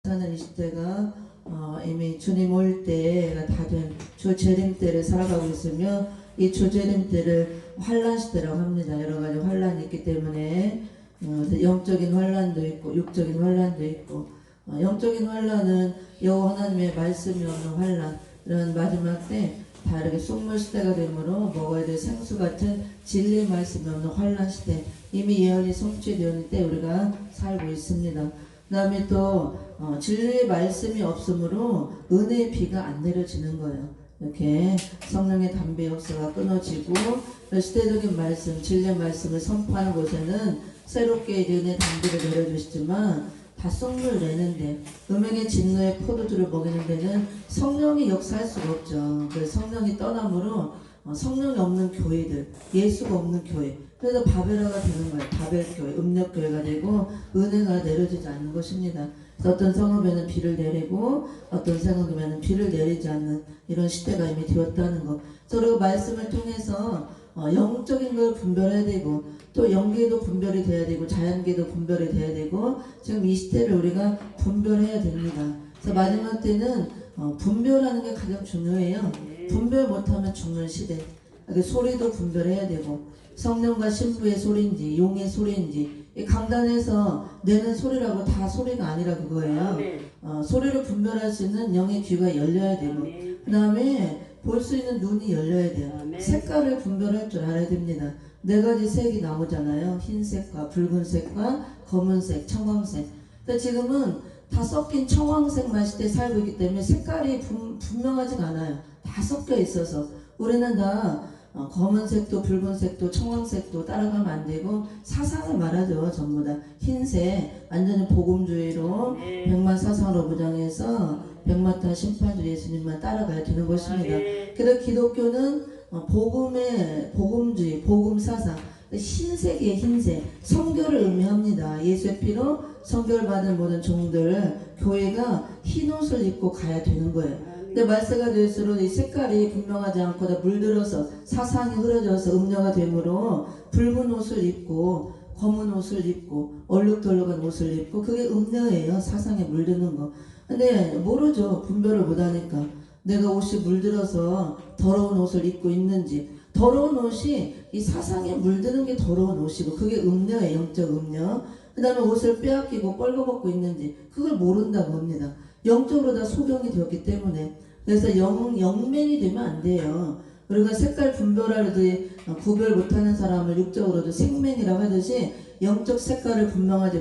사는 이 시대가 이미 주님 올 때가 다 된 주재림 때를 살아가고 있으며 이 주재림 때를 환란 시대라고 합니다. 여러 가지 환란이 있기 때문에 영적인 환란도 있고 육적인 환란도 있고 영적인 환란은 여호와 하나님의 말씀이 없는 환란, 이런 마지막 때 다 이렇게 속물 시대가 되므로 먹어야 될 생수 같은 진리의 말씀이 없는 환란 시대, 이미 예언이 성취되었을 때 우리가 살고 있습니다. 그 다음에 또 진리의 말씀이 없으므로 은혜의 비가 안 내려지는 거예요. 이렇게 성령의 담배 역사가 끊어지고 시대적인 말씀, 진리의 말씀을 선포하는 곳에는 새롭게 이제 은혜 담배를 내려주시지만 다 썩물 내는데 음행의 진노의 포도주를 먹이는 데는 성령이 역사할 수가 없죠. 그래서 성령이 떠남으로 성령이 없는 교회들, 예수가 없는 교회, 그래서 바벨화가 되는 거예요. 바벨교회, 음력교회가 되고 은혜가 내려지지 않는 것입니다. 그래서 어떤 성읍에는 비를 내리고 어떤 성읍에는 비를 내리지 않는 이런 시대가 이미 되었다는 것. 그리고 말씀을 통해서 영적인 걸 분별해야 되고 또 영계도 분별이 돼야 되고 자연계도 분별이 돼야 되고 지금 이 시대를 우리가 분별해야 됩니다. 그래서 마지막 때는 분별하는 게 가장 중요해요. 분별 못하면 죽는 시대. 소리도 분별해야 되고 성령과 신부의 소리인지 용의 소리인지 강단에서 내는 소리라고 다 소리가 아니라 그거예요. 소리를 분별할 수 있는 영의 귀가 열려야 되고 그 다음에 볼 수 있는 눈이 열려야 돼요. 색깔을 분별할 줄 알아야 됩니다. 네 가지 색이 나오잖아요. 흰색과 붉은색과 검은색, 청황색. 근데 지금은 다 섞인 청황색만 시대에 살고 있기 때문에 색깔이 분명하지가 않아요. 다 섞여 있어서 우리는 다 검은색도 붉은색도 청황색도 따라가면 안 되고 사상을 말하죠. 전부 다 흰색 완전히 복음주의로 백만 사상으로 무장해서 백마탄 심판주 예수님만 따라가야 되는 것입니다. 그래서 기독교는 복음의 복음주의, 복음 사상, 흰색이에요. 흰색, 성결을 의미합니다. 예수의 피로 성결 받은 모든 종들 교회가 흰 옷을 입고 가야 되는 거예요. 근데 말세가 될수록 이 색깔이 분명하지 않고 다 물들어서 사상이 흐려져서 음녀가 되므로 붉은 옷을 입고 검은 옷을 입고 얼룩덜룩한 옷을 입고 그게 음녀예요. 사상에 물드는 거. 근데 모르죠. 분별을 못하니까 내가 옷이 물들어서 더러운 옷을 입고 있는지, 더러운 옷이 이 사상에 물드는 게 더러운 옷이고 그게 음녀예요. 영적 음녀. 그 다음에 옷을 빼앗기고 뻘거벗고 있는지 그걸 모른다고 합니다. 영적으로 다 소경이 되었기 때문에. 그래서 영맹이 되면 안 돼요. 우리가 색깔 분별하듯이 구별 못하는 사람을 육적으로도 생맹이라고 하듯이 영적 색깔을 분별하지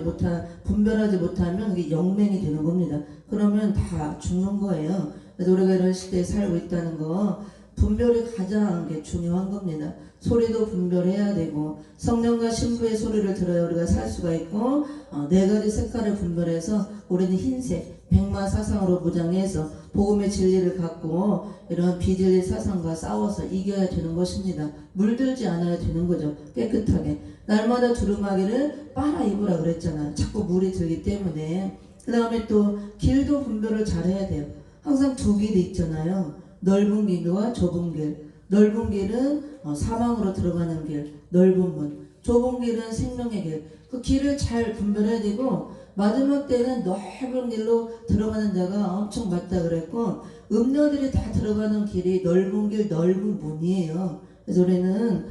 못하면 그게 영맹이 되는 겁니다. 그러면 다 죽는 거예요. 그래서 우리가 이런 시대에 살고 있다는 거, 분별이 가장 중요한 겁니다. 소리도 분별해야 되고 성령과 신부의 소리를 들어야 우리가 살 수가 있고 네 가지 색깔을 분별해서 우리는 흰색, 백마 사상으로 무장해서 복음의 진리를 갖고 이런 비진리 사상과 싸워서 이겨야 되는 것입니다. 물들지 않아야 되는 거죠. 깨끗하게 날마다 두루마기를 빨아 입으라 그랬잖아요. 자꾸 물이 들기 때문에. 그 다음에 또 길도 분별을 잘 해야 돼요. 항상 두 길이 있잖아요. 넓은 길과 좁은 길. 넓은 길은 사망으로 들어가는 길, 넓은 문. 좁은 길은 생명의 길. 그 길을 잘 분별해야 되고 마지막 때는 넓은 길로 들어가는 자가 엄청 많다 그랬고 음녀들이 다 들어가는 길이 넓은 길, 넓은 문이에요. 그래서 우리는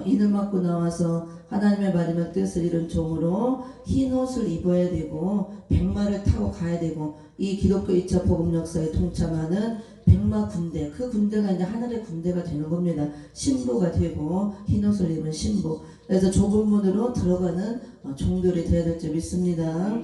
인을 맞고 나와서 하나님의 마지막 뜻을 이룬 종으로 흰 옷을 입어야 되고 백마를 타고 가야 되고 이 기독교 2차 복음 역사에 동참하는 백마 군대, 그 군대가 이제 하늘의 군대가 되는 겁니다. 신부가 되고 흰 옷을 입은 신부. 그래서 좁은 문으로 들어가는 종들이 되어야 될 줄 믿습니다.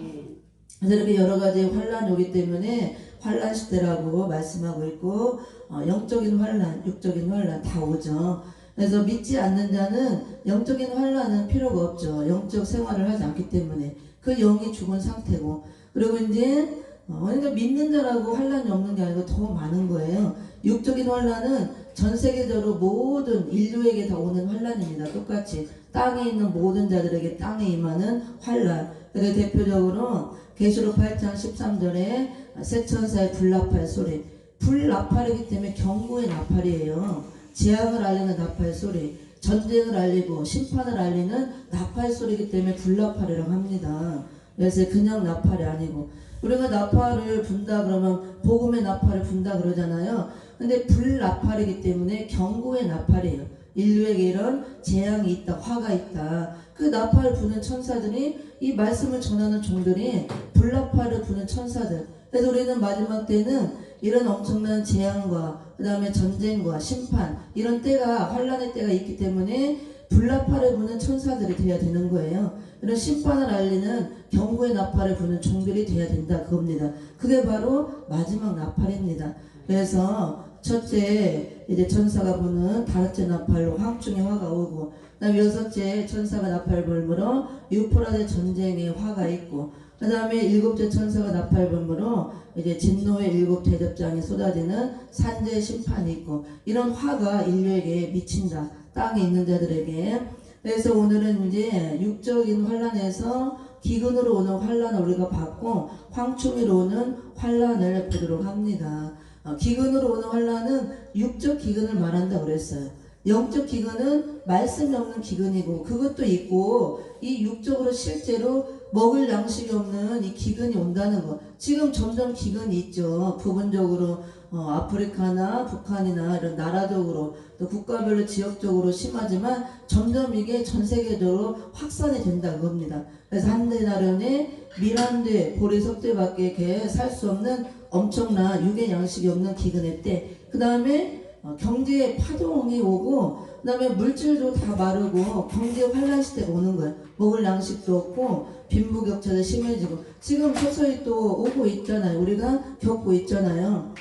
그래서 이렇게 여러 가지 환란이 오기 때문에 환란 시대라고 말씀하고 있고 영적인 환란, 육적인 환란 다 오죠. 그래서 믿지 않는 자는 영적인 환란은 필요가 없죠. 영적 생활을 하지 않기 때문에 그 영이 죽은 상태고 그리고 이제 그러니까 믿는 자라고 환란이 없는 게 아니고 더 많은 거예요. 육적인 환란은 전 세계적으로 모든 인류에게 다 오는 환란입니다. 똑같이 땅에 있는 모든 자들에게 땅에 임하는 환란. 그래서 대표적으로 계시록 8장 13절에 새 천사의 불나팔 소리. 불나팔이기 때문에 경고의 나팔이에요. 재앙을 알리는 나팔 소리, 전쟁을 알리고 심판을 알리는 나팔 소리이기 때문에 불나팔이라고 합니다. 그래서 그냥 나팔이 아니고 우리가 나팔을 분다 그러면 복음의 나팔을 분다 그러잖아요. 근데 불나팔이기 때문에 경고의 나팔이에요. 인류에게 이런 재앙이 있다, 화가 있다. 그 나팔을 부는 천사들이, 이 말씀을 전하는 종들이 불나팔을 부는 천사들. 그래서 우리는 마지막 때는 이런 엄청난 재앙과 그 다음에 전쟁과 심판, 이런 때가, 환란의 때가 있기 때문에 불나팔을 부는 천사들이 돼야 되는 거예요. 이런 심판을 알리는 경고의 나팔을 부는 종들이 돼야 된다, 그겁니다. 그게 바로 마지막 나팔입니다. 그래서 첫째 이제 천사가 부는 다섯째 나팔로 황충의 화가 오고, 그다음에 여섯째 천사가 나팔 불므로 유프라데 전쟁의 화가 있고, 그다음에 일곱째 천사가 나팔 불므로 이제 진노의 일곱 대접장에 쏟아지는 산재 심판이 있고, 이런 화가 인류에게 미친다, 땅에 있는 자들에게. 그래서 오늘은 이제 육적인 환란에서 기근으로 오는 환란을 우리가 받고 황충이로 오는 환란을 보도록 합니다. 기근으로 오는 환란은 육적 기근을 말한다고 그랬어요. 영적 기근은 말씀이 없는 기근이고, 그것도 있고, 이 육적으로 실제로 먹을 양식이 없는 이 기근이 온다는 거. 지금 점점 기근이 있죠. 부분적으로 아프리카나 북한이나 이런 나라적으로, 또 국가별로 지역적으로 심하지만 점점 이게 전 세계적으로 확산이 된다는 겁니다. 그래서 한대 나련에 밀한대 보리석대밖에 살 수 없는 엄청난 육의 양식이 없는 기근의 때, 그 다음에 경제의 파동이 오고, 그 다음에 물질도 다 마르고 경제 환란 시대가 오는 거예요. 먹을 양식도 없고 빈부격차가 심해지고, 지금 서서히 또 오고 있잖아요. 우리가 겪고 있잖아요.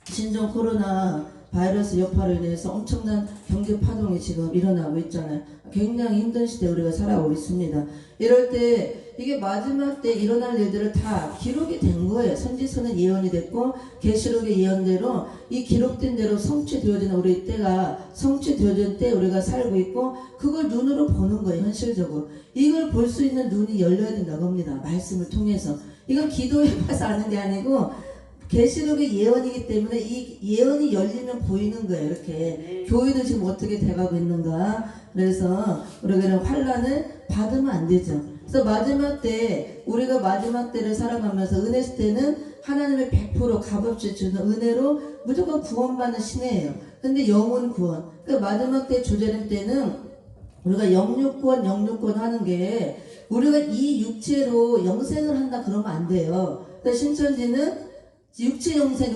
신종 코로나 바이러스 여파로 인해서 엄청난 경제 파동이 지금 일어나고 있잖아요. 굉장히 힘든 시대에 우리가 살아오고 있습니다. 이럴 때 이게 마지막 때 일어날 일들을 다 기록이 된 거예요. 선지서는 예언이 됐고 계시록의 예언대로 이 기록된 대로 성취되어지는 우리 때가 성취되어진 때 우리가 살고 있고, 그걸 눈으로 보는 거예요. 현실적으로 이걸 볼 수 있는 눈이 열려야 된다고 합니다. 말씀을 통해서. 이건 기도해봐서 아는 게 아니고 계시록의 예언이기 때문에 이 예언이 열리면 보이는 거예요. 이렇게 교회도 지금 어떻게 돼가고 있는가. 그래서 우리가 이런 환란을 받으면 안 되죠. 그래서 마지막 때, 우리가 마지막 때를 살아가면서 은혜 시대는 하나님의 100% 값없이 주는 은혜로 무조건 구원받는 시대예요. 근데 영혼 구원, 그러니까 마지막 때 조재림 때는 우리가 영육권 하는 게, 우리가 이 육체로 영생을 한다 그러면 안 돼요. 그러니까 신천지는 육체 영생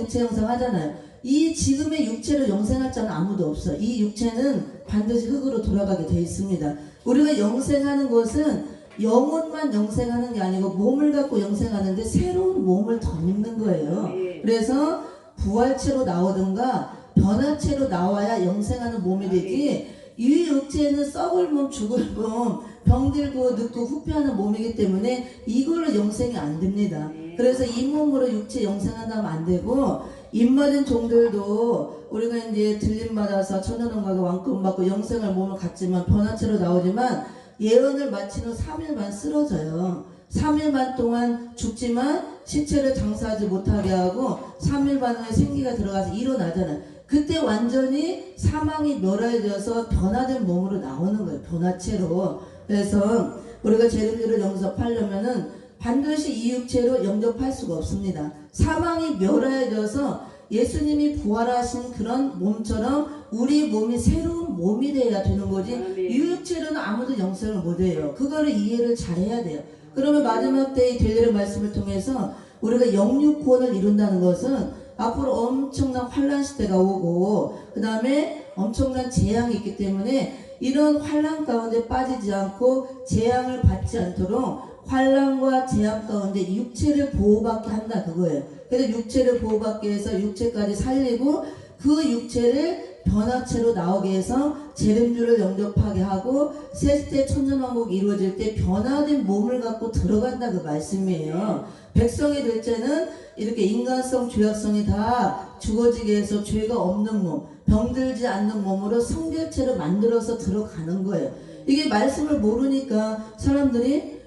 하잖아요. 이 지금의 육체로 영생할 자는 아무도 없어. 이 육체는 반드시 흙으로 돌아가게 돼 있습니다. 우리가 영생하는 것은 영혼만 영생하는 게 아니고 몸을 갖고 영생하는데 새로운 몸을 덧입는 거예요. 그래서 부활체로 나오든가 변화체로 나와야 영생하는 몸이 되지, 이 육체는 썩을 몸, 죽을 몸, 병들고 늙고 후패하는 몸이기 때문에 이걸로 영생이 안 됩니다. 그래서 이 몸으로 육체 영생한다면 안 되고, 입맞은 종들도 우리가 이제 들림받아서 천연원과가 왕권 받고 영생할 몸을 갖지만 변화체로 나오지만 예언을 마친 후 3일 반 쓰러져요. 3일 반 동안 죽지만 시체를 장사하지 못하게 하고 3일 반 후에 생기가 들어가서 일어나잖아요. 그때 완전히 사망이 멸하여져서 변화된 몸으로 나오는 거예요. 변화체로. 그래서 우리가 재림주를 영접하려면은 반드시 이 육체로 영접할 수가 없습니다. 사망이 멸하여져서 예수님이 부활하신 그런 몸처럼 우리 몸이 새로운 몸이 돼야 되는 거지, 이 육체로는 아무도 영생을 못해요. 그거를 이해를 잘해야 돼요. 그러면 마지막 때의 될 일의 말씀을 통해서 우리가 영육구원을 이룬다는 것은 앞으로 엄청난 환란 시대가 오고 그 다음에 엄청난 재앙이 있기 때문에 이런 환란 가운데 빠지지 않고 재앙을 받지 않도록 환란과 재앙 가운데 육체를 보호받게 한다, 그거예요. 그래서 육체를 보호받기 위해서 육체까지 살리고 그 육체를 변화체로 나오게 해서 재림주를 영접하게 하고 셋째 천년왕국이 이루어질 때 변화된 몸을 갖고 들어간다, 그 말씀이에요. 백성이 될 때는 이렇게 인간성, 죄악성이 다 죽어지게 해서 죄가 없는 몸, 병들지 않는 몸으로 성결체를 만들어서 들어가는 거예요. 이게 말씀을 모르니까 사람들이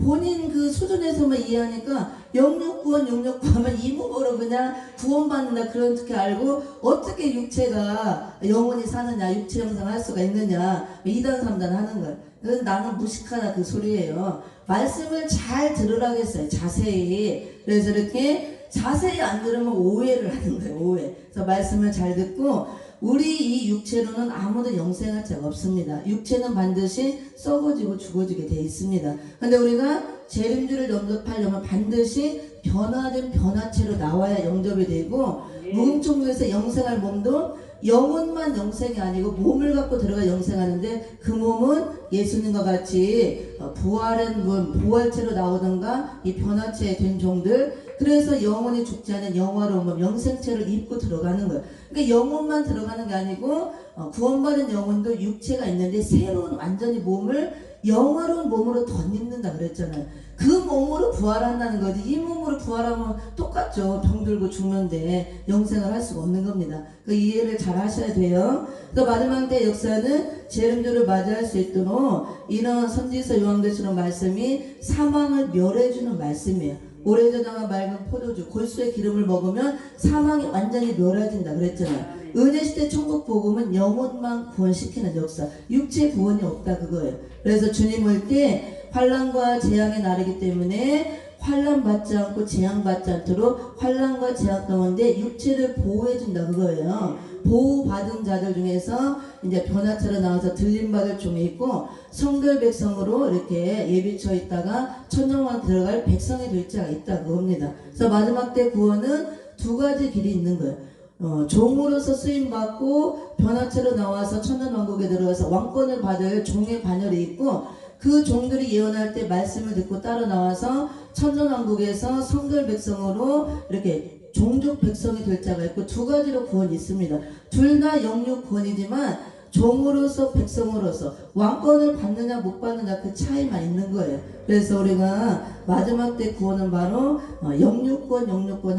본인 그 수준에서만 이해하니까 영육구원 하면 이 몸으로 그냥 구원받는다 그렇게 알고, 어떻게 육체가 영원히 사느냐, 육체 영상할 수가 있느냐, 2단 3단 하는 거예요. 그래서 나는 무식하다 그 소리예요. 말씀을 잘 들으라고 했어요. 자세히. 그래서 이렇게 자세히 안 들으면 오해를 하는 거예요. 오해. 그래서 말씀을 잘 듣고 우리 이 육체로는 아무도 영생할 자가 없습니다. 육체는 반드시 썩어지고 죽어지게 돼 있습니다. 근데 우리가 재림주를 영접하려면 반드시 변화된 변화체로 나와야 영접이 되고 무금총에서 영생할 몸도 영혼만 영생이 아니고 몸을 갖고 들어가 영생하는데 그 몸은 예수님과 같이 부활한 몸, 부활체로 나오던가 이 변화체 된 종들 그래서 영혼이 죽지 않은 영화로운 몸, 영생체를 입고 들어가는 거예요. 그러니까 영혼만 들어가는 게 아니고 구원받은 영혼도 육체가 있는데 새로운 완전히 몸을 영화로운 몸으로 덧입는다 그랬잖아요. 그 몸으로 부활한다는 거지. 이 몸으로 부활하면 똑같죠. 병들고 죽는데 영생을 할 수가 없는 겁니다. 그 이해를 잘 하셔야 돼요. 또 마지막 때 역사는 재림주를 맞이할 수 있도록 이런 선지서 요한계시록 말씀이 사망을 멸해주는 말씀이에요. 오래전에 맑은 포도주 골수의 기름을 먹으면 사망이 완전히 멸해진다 그랬잖아요. 은혜시대 천국 복음은 영혼만 구원시키는 역사, 육체 구원이 없다 그거예요. 그래서 주님 올 때 환난과 재앙의 날이기 때문에 환난 받지 않고 재앙 받지 않도록 환난과 재앙 가운데 육체를 보호해 준다 그거예요. 보호받은 자들 중에서 이제 변화체로 나와서 들림받을 종이 있고 성결 백성으로 이렇게 예비쳐 있다가 천정만 들어갈 백성이 될 자가 있다 그겁니다. 그래서 마지막 때 구원은 두 가지 길이 있는 거예요. 종으로서 쓰임받고 변화체로 나와서 천년왕국에 들어가서 왕권을 받을 종의 반열이 있고 그 종들이 예언할 때 말씀을 듣고 따라 나와서 천년왕국에서 성결 백성으로 이렇게 종족 백성이 될 자가 있고 두 가지로 구원이 있습니다. 둘 다 영육 구원이지만 종으로서 백성으로서 왕권을 받느냐 못 받느냐 그 차이만 있는 거예요. 그래서 우리가 마지막 때 구원은 바로 영육구원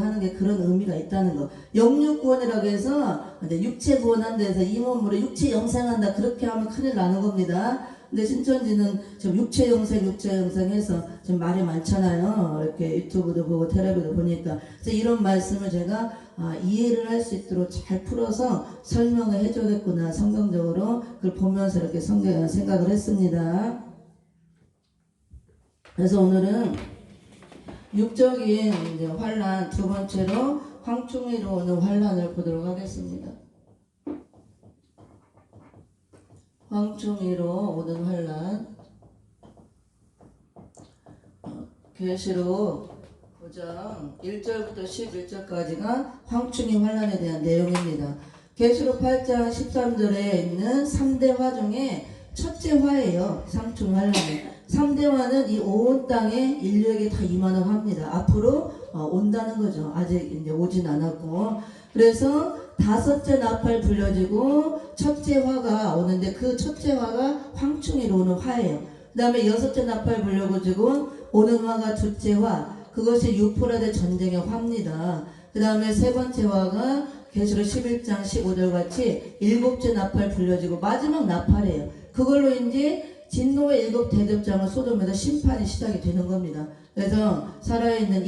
하는 게 그런 의미가 있다는 거. 영육구원이라고 해서 이제 육체 구원한 데서 이 몸으로 육체 영생한다 그렇게 하면 큰일 나는 겁니다. 근데 신천지는 지금 육체 영생 해서 지금 말이 많잖아요. 이렇게 유튜브도 보고 텔레비도 보니까. 그래서 이런 말씀을 제가 이해를 할 수 있도록 잘 풀어서 설명을 해줘야겠구나. 성경적으로 그걸 보면서 이렇게 생각을 했습니다. 그래서 오늘은 육적인 이제 환난 두 번째로 황충이로 오는 환난을 보도록 하겠습니다. 황충이로 오는 환난. 계시록 9장 1절부터 11절까지가 황충이 환난에 대한 내용입니다. 계시록 8장 13절에 있는 3대 화 중에 첫째 화예요. 황충 환난이. 3대 화는 이 온 땅에 인류에게 다 임하는 화입니다. 앞으로 온다는 거죠. 아직 이제 오진 않았고. 그래서 다섯째 나팔 불려지고 첫째 화가 오는데 그 첫째 화가 황충이로 오는 화예요. 그 다음에 여섯째 나팔 불려지고 오는 화가 둘째 화, 그것이 유프라데 전쟁의 화입니다. 그 다음에 세 번째 화가 계시록 11장 15절 같이 일곱째 나팔 불려지고 마지막 나팔이에요. 그걸로 이제 진노의 일곱 대접장을 쏟으면서 심판이 시작이 되는 겁니다. 그래서 살아있는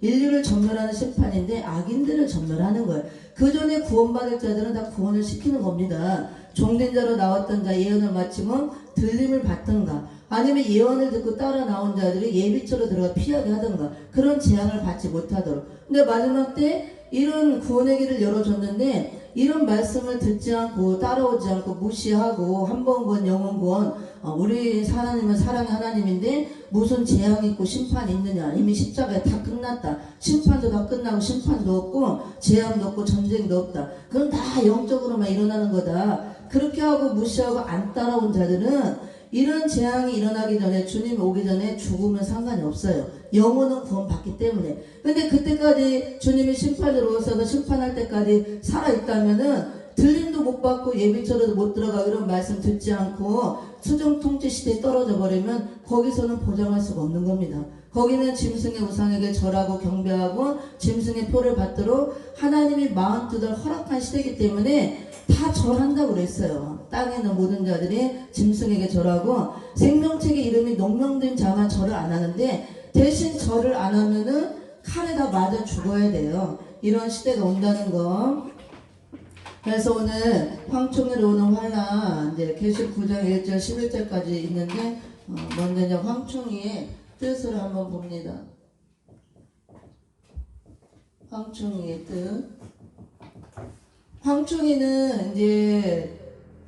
인류를 전멸하는 심판인데 악인들을 전멸하는 거예요. 그 전에 구원받을 자들은 다 구원을 시키는 겁니다. 종된 자로 나왔던 자 예언을 마치면 들림을 받든가 아니면 예언을 듣고 따라 나온 자들이 예비처로 들어가 피하게 하든가 그런 재앙을 받지 못하도록. 근데 마지막 때 이런 구원의 길을 열어줬는데 이런 말씀을 듣지 않고 따라오지 않고 무시하고 한 번 구원 영원 구원 우리 하나님은 사랑의 하나님인데 무슨 재앙이 있고 심판이 있느냐. 이미 십자가에 다 끝났다. 심판도 다 끝나고 심판도 없고 재앙도 없고 전쟁도 없다. 그건 다 영적으로만 일어나는 거다. 그렇게 하고 무시하고 안 따라온 자들은 이런 재앙이 일어나기 전에 주님 오기 전에 죽으면 상관이 없어요. 영혼은 구원받기 때문에. 근데 그때까지 주님이 심판으로 오셔서 심판할 때까지 살아있다면은 들림도 못 받고 예비처로도 못 들어가 이런 말씀 듣지 않고 수정 통치 시대에 떨어져 버리면 거기서는 보장할 수가 없는 겁니다. 거기는 짐승의 우상에게 절하고 경배하고 짐승의 표를 받도록 하나님이 마음 뜻을 허락한 시대이기 때문에 다 절한다고 그랬어요. 땅에 있는 모든 자들이 짐승에게 절하고 생명책의 이름이 농명된 자만 절을 안 하는데 대신 절을 안 하면은 칼에다 맞아 죽어야 돼요. 이런 시대가 온다는 거. 그래서 오늘 황충이로 오는 환난 이제 계시록 9장 1절 11절까지 있는데 먼저 이제 황충이의 뜻을 한번 봅니다. 황충이의 뜻. 황충이는 이제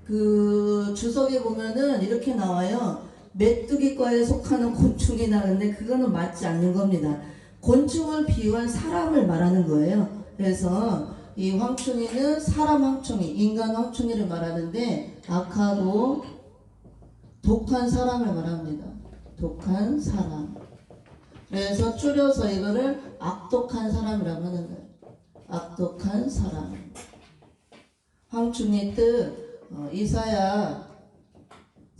그 주석에 보면은 이렇게 나와요. 메뚜기과에 속하는 곤충이나, 근데 그거는 맞지 않는 겁니다. 곤충을 비유한 사람을 말하는 거예요. 그래서 이 황충이는 사람 황충이, 인간 황충이를 말하는데 악하고 독한 사람을 말합니다. 독한 사람. 그래서 줄여서 이거를 악독한 사람이라고 하는 거예요. 악독한 사람. 황충의 뜻, 이사야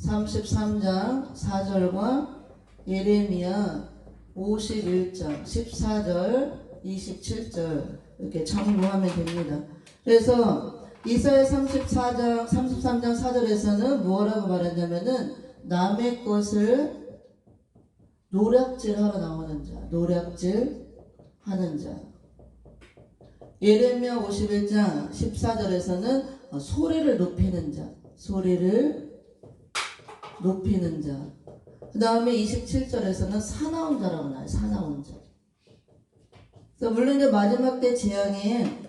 33장 4절과 예레미야 51장 14절 27절 이렇게 참고하면 됩니다. 그래서 이사야 33장 4절에서는 뭐라고 말하냐면은 남의 것을 노략질하러 나오는 자, 노략질 하는 자. 예레미야 51장 14절에서는 소리를 높이는 자, 소리를 높이는 자. 그 다음에 27절에서는 사나운 자라고 나와요. 사나운 자. 그래서 물론 이제 마지막 때 재앙에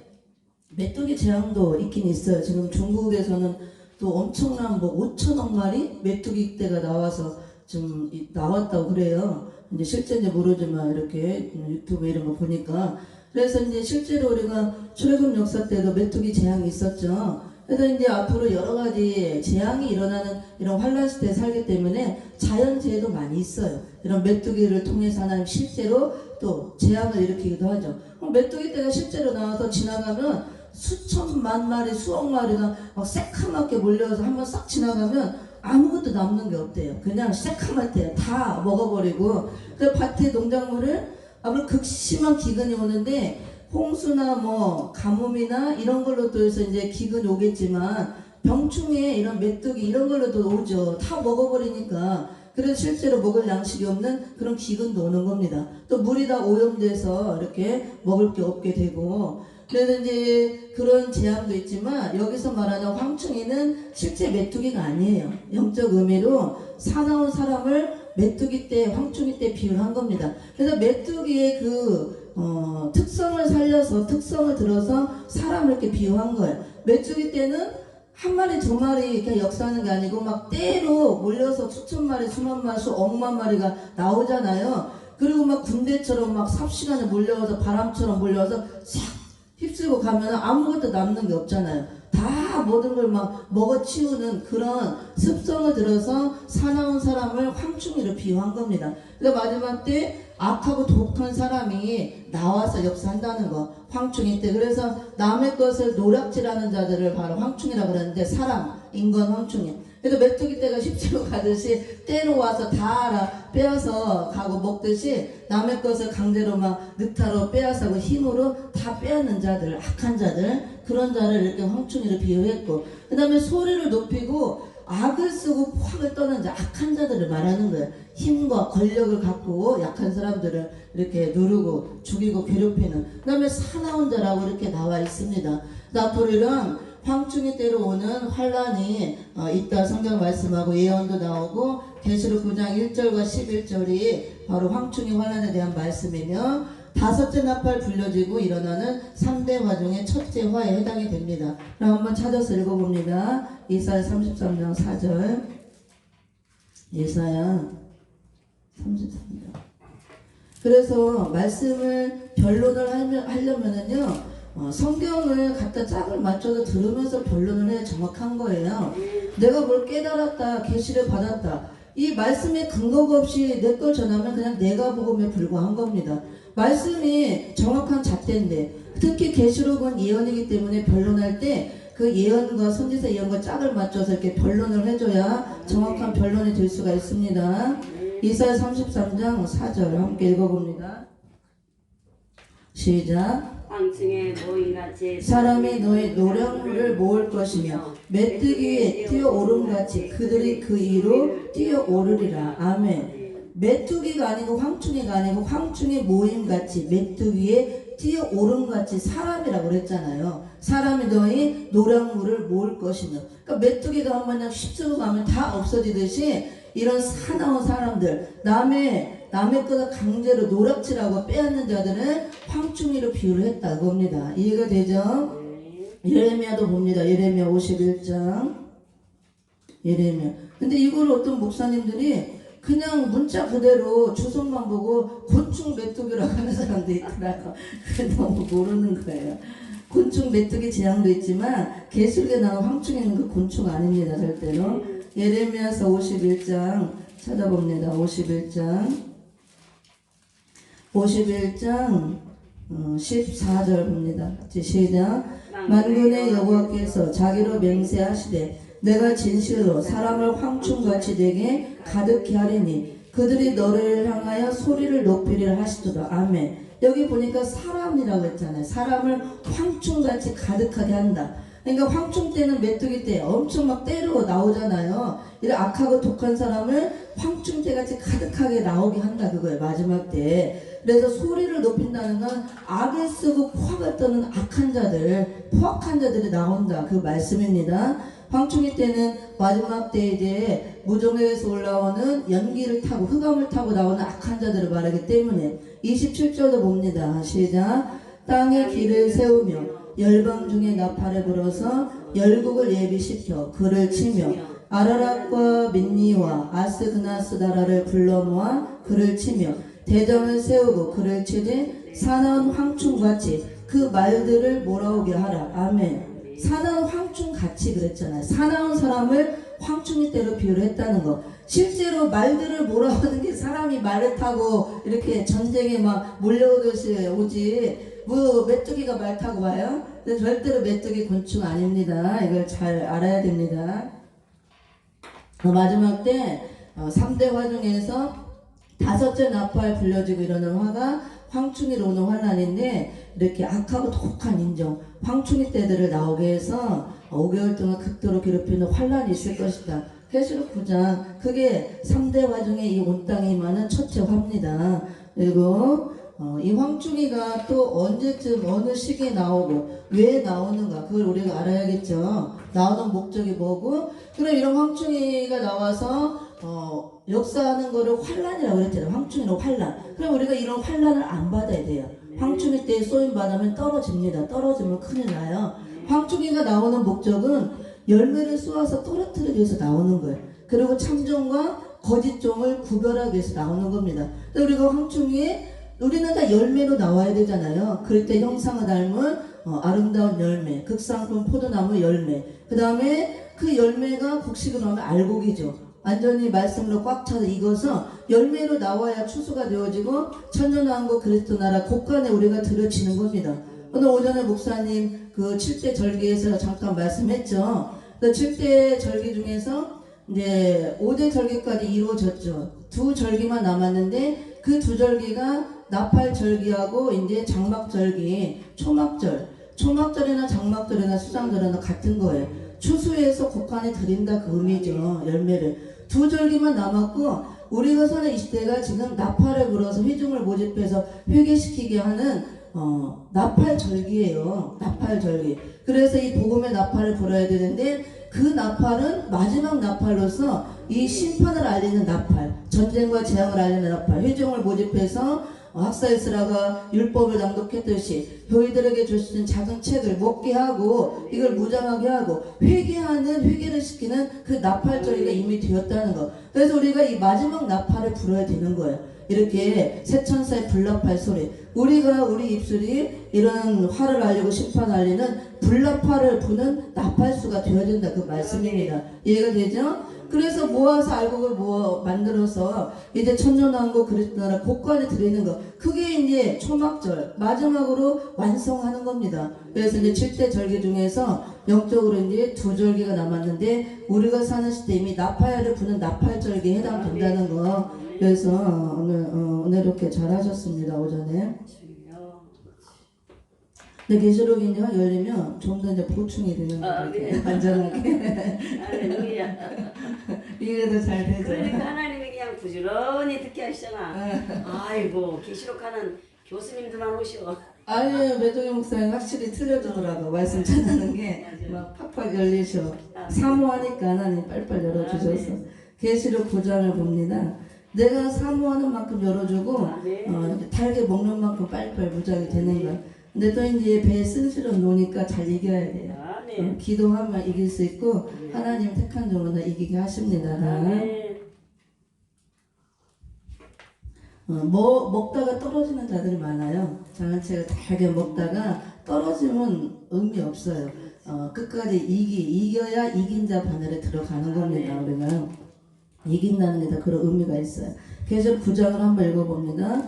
메뚜기 재앙도 있긴 있어요. 지금 중국에서는 또 엄청난 5천억 마리 메뚜기 떼가 나와서 좀 나왔다고 그래요. 이제 실제인지 모르지만 이렇게 유튜브 이런 거 보니까. 그래서 이제 실제로 우리가 출애굽 역사 때도 메뚜기 재앙이 있었죠. 그래서 이제 앞으로 여러 가지 재앙이 일어나는 이런 환란 시대에 살기 때문에 자연재해도 많이 있어요. 이런 메뚜기를 통해서 하나님 실제로 또 재앙을 일으키기도 하죠. 그럼 메뚜기 떼가 실제로 나와서 지나가면 수천만 마리, 수억 마리가 막 새카맣게 몰려서 한번 싹 지나가면 아무것도 남는 게 없대요. 그냥 새카맣대요. 다 먹어버리고. 그 밭에 농작물을 아무래도 극심한 기근이 오는데 홍수나 가뭄이나 이런 걸로 또 해서 이제 기근이 오겠지만 병충해 이런 메뚜기 이런 걸로도 오죠. 다 먹어버리니까. 그래서 실제로 먹을 양식이 없는 그런 기근도 오는 겁니다. 또 물이 다 오염돼서 이렇게 먹을 게 없게 되고. 그래서 이제 그런 재앙도 있지만 여기서 말하는 황충이는 실제 메뚜기가 아니에요. 영적 의미로 사나운 사람을 메뚜기 때, 황충이 때 비유한 겁니다. 그래서 메뚜기의 특성을 살려서 특성을 들어서 사람을 이렇게 비유한 거예요. 메뚜기 때는 한 마리 두 마리 이렇게 역사하는 게 아니고 막 떼로 몰려서 수천 마리, 수만 마리, 수억만 마리가 나오잖아요. 그리고 막 군대처럼 막 삽시간에 몰려와서 바람처럼 몰려와서 싹 휩쓸고 가면 아무것도 남는 게 없잖아요. 다 모든 걸 막 먹어치우는 그런 습성을 들어서 사나운 사람을 황충이로 비유한 겁니다. 그래서 마지막 때 악하고 독한 사람이 나와서 역사한다는 거, 황충이 때. 그래서 남의 것을 노략질하는 자들을 바로 황충이라고 그러는데, 사람, 인간 황충이. 그래서 메뚜기 떼가 실제로 가듯이 때로 와서 다 빼앗아 가고 먹듯이 남의 것을 강제로 막 늑타로 빼앗아고 힘으로 다 빼앗는 자들, 악한 자들, 그런 자를 이렇게 황충이로 비유했고, 그 다음에 소리를 높이고 악을 쓰고 포악을 떠는 자, 악한 자들을 말하는 거예요. 힘과 권력을 갖고 약한 사람들을 이렇게 누르고 죽이고 괴롭히는. 그 다음에 사나운 자라고 이렇게 나와 있습니다. 앞으로 이런 황충이 때로 오는 환란이 있다 성경 말씀하고 예언도 나오고, 계시록 9장 1절과 11절이 바로 황충이 환란에 대한 말씀이며, 다섯째 나팔 불려지고 일어나는 3대 화 중에 첫째 화에 해당이 됩니다. 그럼 한번 찾아서 읽어봅니다. 이사야 33장 4절. 이사야 33장. 그래서 말씀을 변론을 하려면은요, 성경을 갖다 짝을 맞춰서 들으면서 변론을 해야 정확한 거예요. 내가 뭘 깨달았다, 계시를 받았다, 이 말씀에 근거가 없이 내 걸 전하면 그냥 내가 복음에 불과한 겁니다. 말씀이 정확한 잣대인데, 특히 계시록은 예언이기 때문에 변론할 때 그 예언과 선지자 예언과 짝을 맞춰서 이렇게 변론을 해줘야 정확한 변론이 될 수가 있습니다. 이사야 33장 4절 함께 읽어봅니다. 시작. 황충의 모임같이 사람이 너의 노력물을 모을 것이며 메뚜기에 뛰어오름같이 그들이 그 위로 뛰어오르리라. 아멘. 메뚜기가 아니고 황충이가 아니고 황충의 모임같이 메뚜기에 뛰어오름같이 사람이라고 그랬잖아요. 사람이 너희 노력물을 모을 것이며, 그러니까 메뚜기가 한번 그냥 휩쓸고 가면 다 없어지듯이 이런 사나운 사람들, 남의 거다 강제로 노락질하고 빼앗는 자들은 황충이로 비유를 했다 겁니다. 이해가 되죠? 예레미야도 봅니다. 예레미야 51장. 예레미야. 근데 이걸 어떤 목사님들이 그냥 문자 그대로 주석만 보고 곤충 메뚜기라고 하는 사람도 있더라고. 그래 너무 모르는 거예요. 곤충 메뚜기 재앙도 있지만 계시록에 나온 황충에는 그 곤충 아닙니다. 절대로. 예레미야서 51장 찾아봅니다. 51장 14절 봅니다. 시작. 만군의 여호와께서 자기로 맹세하시되 내가 진실로 사람을 황충같이 되게 가득히 하리니 그들이 너를 향하여 소리를 높이리라 하시도다. 아멘. 여기 보니까 사람이라고 했잖아요. 사람을 황충같이 가득하게 한다. 그러니까 황충 때는 메뚜기 때 엄청 막 때려 나오잖아요. 이런 악하고 독한 사람을 황충 때같이 가득하게 나오게 한다 그거예요. 마지막 때. 그래서 소리를 높인다는 건 악을 쓰고 포악을 떠는 악한 자들, 포악한 자들이 나온다 그 말씀입니다. 황충이 때는 마지막 때 이제 무정에서 올라오는 연기를 타고 흑암을 타고 나오는 악한 자들을 말하기 때문에 27절도 봅니다. 시작. 땅에 길을 세우며 열방 중에 나팔을 불어서 열국을 예비시켜 그를 치며 아라락과 민니와 아스그나스다라를 불러 모아 그를 치며 대장을 세우고 그를 치되 사나운 황충같이 그 말들을 몰아오게 하라. 아멘. 사나운 황충같이 그랬잖아요. 사나운 사람을 황충이 때로 비유를 했다는 거. 실제로 말들을 몰아오는 게 사람이 말을 타고 이렇게 전쟁에 막 몰려오듯이 오지 뭐 메뚜기가 말 타고 와요? 근데 절대로 메뚜기 곤충 아닙니다. 이걸 잘 알아야 됩니다. 마지막 때 3대 화 중에서 5째 나팔 불려지고 이러는 화가 황충이로 오는 환란인데 이렇게 악하고 독한 인종 황충이 때들을 나오게 해서 5개월 동안 극도로 괴롭히는 환란이 있을 것이다. 계시록 9장 그게 3대 화 중에 이 온 땅에 임하는 첫째 화입니다. 그리고 이 황충이가 또 언제쯤 어느 시기에 나오고 왜 나오는가 그걸 우리가 알아야겠죠. 나오는 목적이 뭐고 그럼 이런 황충이가 나와서 역사하는 거를 환란이라고 그랬잖아요. 황충이로 환란. 그럼 우리가 이런 환란을 안 받아야 돼요. 황충이 때 쏘임 받으면 떨어집니다. 떨어지면 큰일 나요. 황충이가 나오는 목적은 열매를 쏘아서 떨어뜨리기 위해서 나오는 거예요. 그리고 참종과 거짓종을 구별하기 위해서 나오는 겁니다. 우리가 황충이에 우리는 다 열매로 나와야 되잖아요. 그럴 때 형상을 닮은 아름다운 열매, 극상품 포도나무 열매. 그 다음에 그 열매가 곡식으로 나오면 알곡이죠. 완전히 말씀으로 꽉 차서 익어서 열매로 나와야 추수가 되어지고 천년왕국 그리스도 나라 곳간에 우리가 들여지는 겁니다. 오늘 오전에 목사님 그 7대 절기에서 잠깐 말씀했죠. 그 7대 절기 중에서 이제 5대 절기까지 이루어졌죠. 2절기만 남았는데 그 2절기가 나팔 절기하고 이제 장막 절기, 초막절이나 장막절이나 수장절이나 같은 거예요. 추수해서 곳간에 드린다 그 의미죠. 열매를. 2절기만 남았고 우리가 사는 이 시대가 지금 나팔을 불어서 회중을 모집해서 회개시키게 하는 나팔절기예요. 나팔절기. 그래서 이 복음의 나팔을 불어야 되는데 그 나팔은 마지막 나팔로서 이 심판을 알리는 나팔, 전쟁과 재앙을 알리는 나팔, 회중을 모집해서 학사에스라가 율법을 낭독했듯이 교회들에게 주신 작은 책을 먹게 하고 이걸 무장하게 하고 회개를 시키는 그 나팔절기가 이미 되었다는 거. 그래서 우리가 이 마지막 나팔을 불어야 되는 거예요. 이렇게 새천사의 불나팔 소리. 우리가 우리 입술이 이런 화를 알리고 심판을 알리는 불나팔을 부는 나팔수가 되어야 된다 그 말씀입니다. 이해가 되죠? 그래서 모아서 알곡을 만들어서 이제 천년왕국 그리스도 나라 곳간에 드리는 거. 그게 이제 초막절 마지막으로 완성하는 겁니다. 그래서 이제 7대 절기 중에서 영적으로 이제 2절기가 남았는데 우리가 사는 시대 이미 나팔을 부는 나팔절기에 해당된다는 거. 그래서 오늘 이렇게 잘하셨습니다. 오전에. 근데 계시록이 이제 열리면 좀 더 이제 보충이 되는 거예요. 네. 완전하게. 할렐루야. 이게 더 잘 되죠. 그러니까 하나님이 그냥 부지런히 듣게 하시잖아. 아이고 계시록하는 교수님들만 오셔. 아니에요. 매동희 목사님 확실히 틀려주더라고. 말씀 전하는 게 막 팍팍 열리셔. 사모하니까 하나님 빨리빨리 열어주셔서. 계시록 9장을 봅니다. 내가 사모하는 만큼 열어주고 달게 먹는 만큼 빨리빨리 무장이 되는 거야. 근데 또 이제 배에 쓸쓸한 노니까 잘 이겨야 돼요. 기도하면 이길 수 있고 하나님 택한 종은 다 이기게 하십니다. 먹다가 떨어지는 자들이 많아요. 장아찌를 달게 먹다가 떨어지면 의미 없어요. 끝까지 이겨야 이긴 자 바늘에 들어가는 겁니다. 우리가 이긴다는 게 다 그런 의미가 있어요. 계속 9장을 한번 읽어봅니다.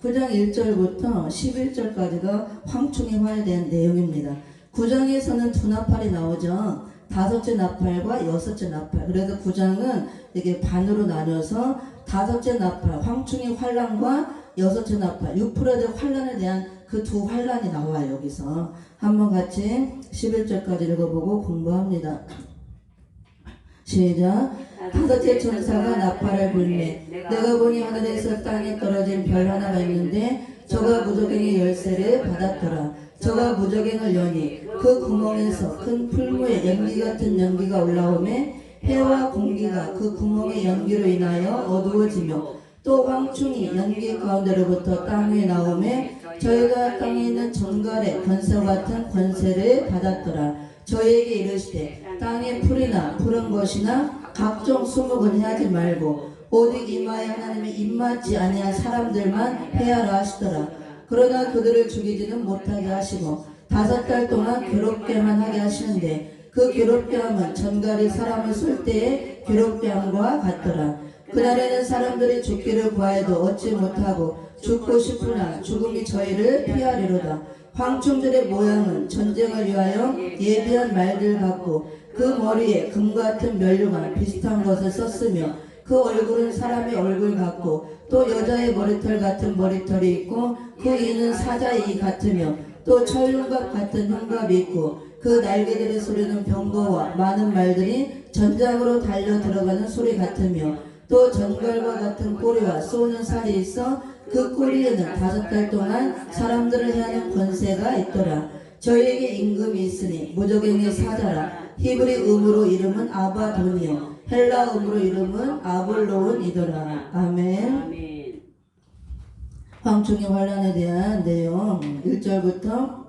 9장 1절부터 11절까지가 황충의 화에 대한 내용입니다. 9장에서는 두 나팔이 나오죠. 다섯째 나팔과 여섯째 나팔. 그래서 9장은 이게 반으로 나눠서 다섯째 나팔, 황충의 환란과 여섯째 나팔, 유프라데 환란에 대한 그 두 환란이 나와요. 여기서 한번 같이 11절까지 읽어보고 공부합니다. 시작. 다섯째 천사가 나팔을 불매 내가 보니 하늘에서 땅에 떨어진 별 하나가 있는데 저가 무저갱의 열쇠를 받았더라. 저가 무저갱을 여니 그 구멍에서 큰 풀무에 연기 같은 연기가 올라오매 해와 공기가 그 구멍의 연기로 인하여 어두워지며 또 황충이 연기 가운데로부터 땅 위에 나오매 저희가 땅에 있는 전갈의 권세 같은 권세를 받았더라. 저희에게 이르시되 땅의 풀이나 푸른 것이나 각종 수목은 해하지 말고 오직 이마에 하나님의 입맞지 아니한 사람들만 해하라 하시더라. 그러나 그들을 죽이지는 못하게 하시고 5달 동안 괴롭게만 하게 하시는데 그 괴롭게 함은 전갈이 사람을 쏠 때의 괴롭게 함과 같더라. 그날에는 사람들이 죽기를 구하여도 얻지 못하고 죽고 싶으나 죽음이 저희를 피하리로다. 황충들의 모양은 전쟁을 위하여 예비한 말들 같고 그 머리에 금 같은 면류관 비슷한 것을 썼으며 그 얼굴은 사람의 얼굴 같고 또 여자의 머리털 같은 머리털이 있고 그 이는 사자의 이 같으며 또 철룡갑 같은 흉갑이 있고 그 날개들의 소리는 병거와 많은 말들이 전장으로 달려 들어가는 소리 같으며 또 전갈과 같은 꼬리와 쏘는 살이 있어 그 꼬리에는 5달 동안 사람들을 해하는 권세가 있더라. 저희에게 임금이 있으니 무저갱의 사자라. 히브리 음으로 이름은 아바돈이요 헬라 음으로 이름은 아볼로온이더라. 아멘. 황충의 환란에 대한 내용 1절부터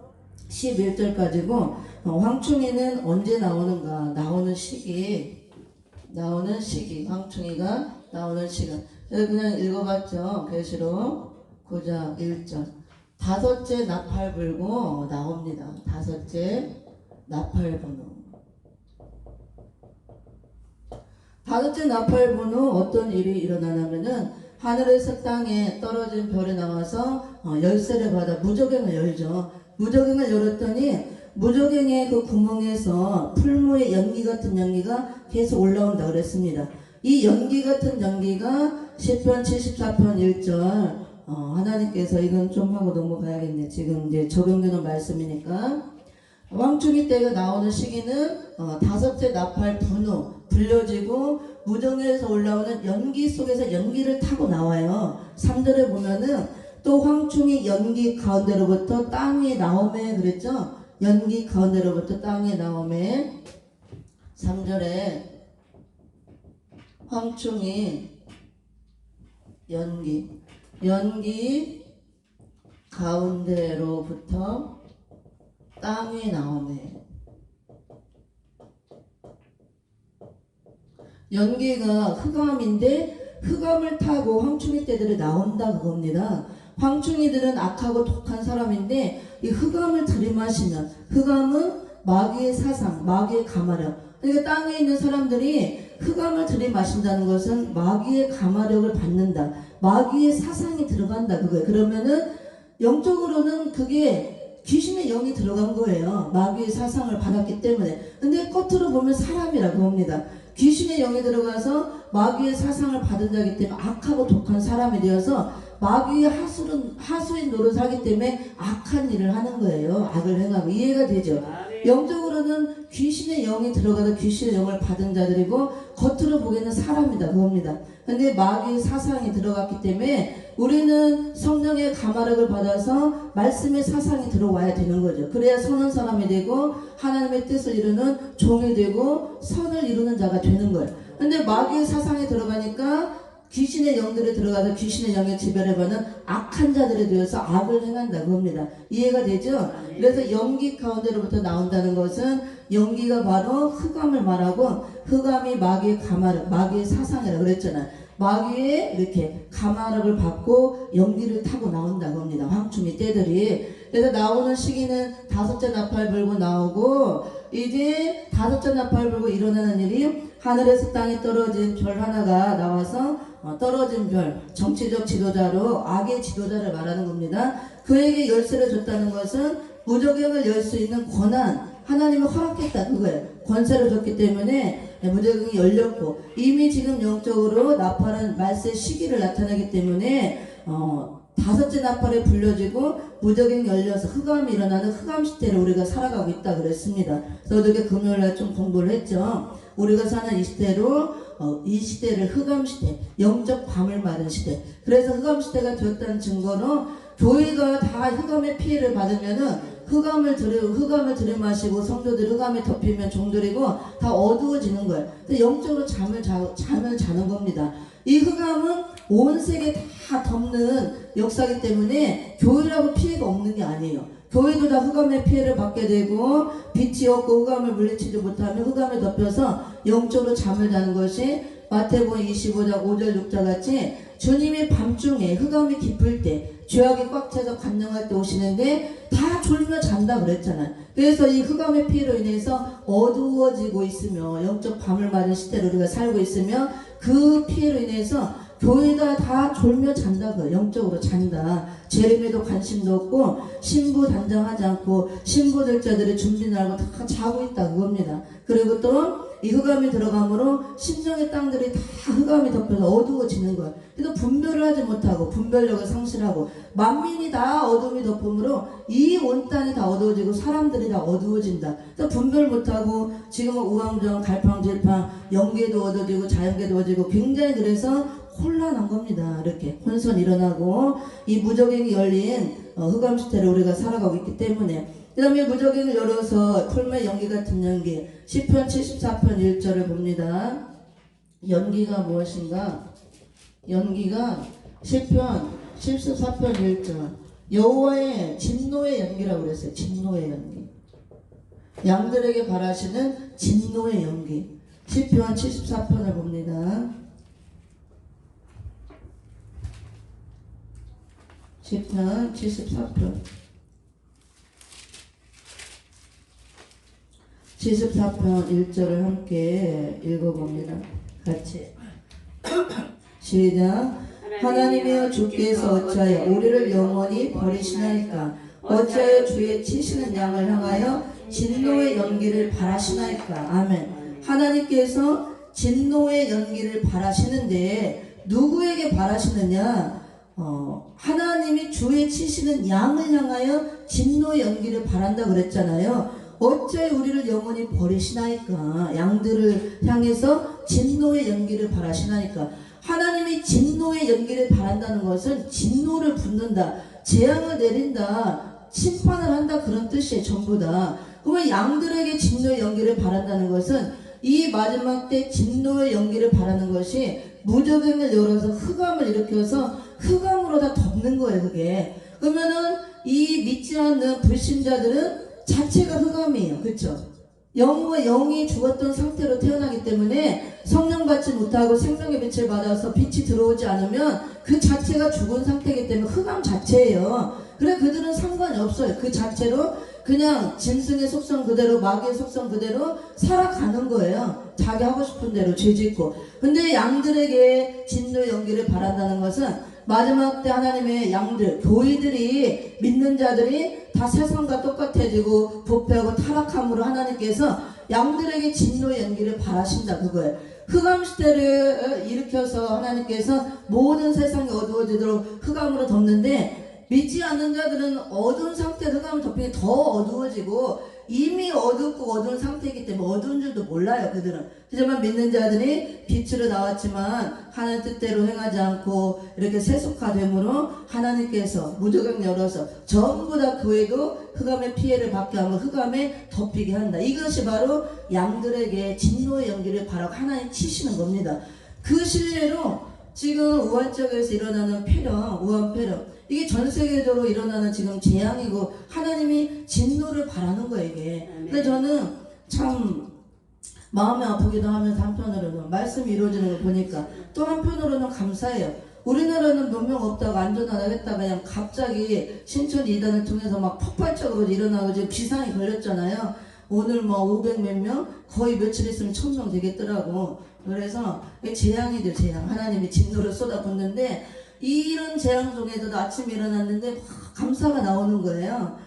11절까지고 황충이는 언제 나오는가? 나오는 시기 황충이가 나오는 시간 그냥 읽어봤죠. 계시록 9장 1절 5째 나팔 불고 나옵니다. 5째 나팔 부는 5째 나팔 부는 어떤 일이 일어나냐면은 하늘에서 땅에 떨어진 별이 나와서 열쇠를 받아 무저갱을 열죠. 무저갱을 열었더니 무저갱의 그 구멍에서 풀무의 연기 같은 연기가 계속 올라온다 그랬습니다. 이 연기 같은 연기가 시편 74편 1절 하나님께서 이건 좀 하고 넘어가야겠네. 지금 이제 적용되는 말씀이니까 황충이 때가 나오는 시기는 5째 나팔 분후 불려지고 무정에서 올라오는 연기 속에서 연기를 타고 나와요. 3절에 보면은 또 황충이 연기 가운데로부터 땅에 나오매 그랬죠. 연기 가운데로부터 땅에 나오매 3절에 황충이 연기 가운데로부터 땅에 나오매 연기가 흑암인데 흑암을 타고 황충이 떼들이 나온다 그겁니다. 황충이들은 악하고 독한 사람인데 이 흑암을 들이마시면 흑암은 마귀의 사상, 마귀의 가마력. 그러니까 땅에 있는 사람들이 흑암을 들이마신다는 것은 마귀의 가마력을 받는다. 마귀의 사상이 들어간다 그거예요. 그러면은 영적으로는 그게 귀신의 영이 들어간 거예요. 마귀의 사상을 받았기 때문에. 근데 겉으로 보면 사람이라고 합니다. 귀신의 영이 들어가서 마귀의 사상을 받은 자이기 때문에 악하고 독한 사람이 되어서 마귀의 하수인 노릇을 하기 때문에 악한 일을 하는 거예요. 악을 행하고. 이해가 되죠? 영적으로는 귀신의 영이 들어가서 귀신의 영을 받은 자들이고 겉으로 보기에는 사람이다 그겁니다. 근데 마귀의 사상이 들어갔기 때문에 우리는 성령의 가마력을 받아서 말씀의 사상이 들어와야 되는 거죠. 그래야 선한 사람이 되고 하나님의 뜻을 이루는 종이 되고 선을 이루는 자가 되는 거예요. 근데 마귀의 사상에 들어가니까 귀신의 영들이 들어가서 귀신의 영에 지배해받는 악한 자들이 되어서 악을 행한다고 합니다. 이해가 되죠? 그래서 연기 가운데로부터 나온다는 것은 연기가 바로 흑암을 말하고 흑암이 마귀의 가마력, 마귀의 사상이라고 그랬잖아요. 마귀의 이렇게 가마력을 받고 연기를 타고 나온다고 합니다. 황충이 떼들이. 그래서 나오는 시기는 5째 나팔 불고 나오고 이제 5째 나팔 불고 일어나는 일이 하늘에서 땅에 떨어진 별 하나가 나와서 떨어진 별, 정치적 지도자로 악의 지도자를 말하는 겁니다. 그에게 열쇠를 줬다는 것은 무적행을 열 수 있는 권한, 하나님이 허락했다 그거예요. 권세를 줬기 때문에 무적행이 열렸고 이미 지금 영적으로 나팔은 말세 시기를 나타내기 때문에 5째 나팔에 불려지고 무적행 열려서 흑암이 일어나는 흑암 시대를 우리가 살아가고 있다 그랬습니다. 저도 어저께 금요일날 좀 공부를 했죠. 우리가 사는 이 시대로 이 시대를 흑암 시대, 영적 밤을 맞은 시대. 그래서 흑암 시대가 되었다는 증거로 교회가 다 흑암의 피해를 받으면은 흑암을 들이마시고 성도들 흑암에 덮이면 종들이고 다 어두워지는 거예요. 영적으로 잠을 자는 겁니다. 이 흑암은 온 세계 다 덮는 역사이기 때문에 교회라고 피해가 없는 게 아니에요. 교회도 다 흑암의 피해를 받게 되고 빛이 없고 흑암을 물리치지 못하면 흑암에 덮여서 영적으로 잠을 자는 것이 마태복음 25장 5절 6절 같이 주님이 밤중에 흑암이 깊을 때 죄악이 꽉 차서 관능할 때 오시는데 다 졸며 잔다 그랬잖아요. 그래서 이 흑암의 피해로 인해서 어두워지고 있으며 영적 밤을 맞은 시대로 우리가 살고 있으며 그 피해로 인해서 교회가 다 졸며 잔다고요. 영적으로 잔다. 재림에도 관심도 없고 신부 단장하지 않고 신부들자들의 준비를 하고 다 자고 있다 그겁니다. 그리고 또 이 흑암이 들어감으로 심령의 땅들이 다 흑암이 덮여서 어두워지는 거예요. 그래서 분별을 하지 못하고 분별력을 상실하고 만민이 다 어둠이 덮음으로 이 온 땅이 다 어두워지고 사람들이 다 어두워진다. 그래서 분별 못하고 지금은 우왕좌왕 갈팡질팡 영계도 어두워지고 자연계도 어두워지고 굉장히 그래서 혼란한 겁니다. 이렇게 혼선이 일어나고 이 무적행이 열린 흑암 시대를 우리가 살아가고 있기 때문에 그 다음에 무적행을 열어서 풀매 연기 같은 연기 시편 74편 1절을 봅니다. 연기가 무엇인가? 연기가 시편 74편 1절 여호와의 진노의 연기라고 그랬어요. 진노의 연기. 양들에게 바라시는 진노의 연기. 시편 74편을 봅니다. 시편 74편 1절을 함께 읽어봅니다. 같이 시작. 하나님이여 주께서 어찌하여 우리를 영원히 버리시나이까? 어찌하여 주의 치시는 양을 향하여 진노의 연기를 바라시나이까? 아멘. 하나님께서 진노의 연기를 바라시는데 누구에게 바라시느냐? 하나님이 주의 치시는 양을 향하여 진노의 연기를 바란다 그랬잖아요. 어째 우리를 영원히 버리시나이까? 양들을 향해서 진노의 연기를 바라시나이까? 하나님이 진노의 연기를 바란다는 것은 진노를 붓는다, 재앙을 내린다, 심판을 한다 그런 뜻이에요. 전부 다. 그러면 양들에게 진노의 연기를 바란다는 것은 이 마지막 때 진노의 연기를 바라는 것이 무적행을 열어서 흑암을 일으켜서 흑암으로 다 덮는 거예요. 그게. 그러면은 이 믿지 않는 불신자들은 자체가 흑암이에요. 그렇죠? 영이 죽었던 상태로 태어나기 때문에 성령 받지 못하고 생명의 빛을 받아서 빛이 들어오지 않으면 그 자체가 죽은 상태이기 때문에 흑암 자체예요. 그래 그들은 상관이 없어요. 그 자체로 그냥 짐승의 속성 그대로 마귀의 속성 그대로 살아가는 거예요. 자기 하고 싶은 대로 죄짓고. 근데 양들에게 진노의 연기를 바란다는 것은 마지막 때 하나님의 양들, 교회들이 믿는 자들이 다 세상과 똑같아지고 부패하고 타락함으로 하나님께서 양들에게 진노의 연기를 바라신다 그거예요. 흑암 시대를 일으켜서 하나님께서 모든 세상이 어두워지도록 흑암으로 덮는데 믿지 않는 자들은 어두운 상태에서 흑암을 덮이니 더 어두워지고 이미 어둡고 어두운 상태이기 때문에 어두운 줄도 몰라요. 그들은. 하지만 믿는 자들이 빛으로 나왔지만 하나님 뜻대로 행하지 않고 이렇게 세속화됨으로 하나님께서 무조건 열어서 전부 다 교회도 흑암의 피해를 받게 하고 흑암에 덮이게 한다. 이것이 바로 양들에게 진노의 연기를 바라고 하나님 치시는 겁니다. 그 신뢰로 지금 우한 쪽에서 일어나는 폐렴, 우한 폐렴, 이게 전 세계적으로 일어나는 지금 재앙이고 하나님이 진노를 바라는 거예요, 이게. 근데 저는 참 마음이 아프기도 하면서 한편으로는 말씀이 이루어지는 걸 보니까 또 한편으로는 감사해요. 우리나라는 몇 명 없다가 안전하다 했다가 그냥 갑자기 신천 이단을 통해서 막 폭발적으로 일어나고 지금 비상이 걸렸잖아요. 오늘 뭐 500 몇 명, 거의 며칠 있으면 1000명 되겠더라고. 그래서 재앙이 돼, 재앙. 하나님이 진노를 쏟아붓는데 이런 재앙 속에서도 아침에 일어났는데 감사가 나오는 거예요.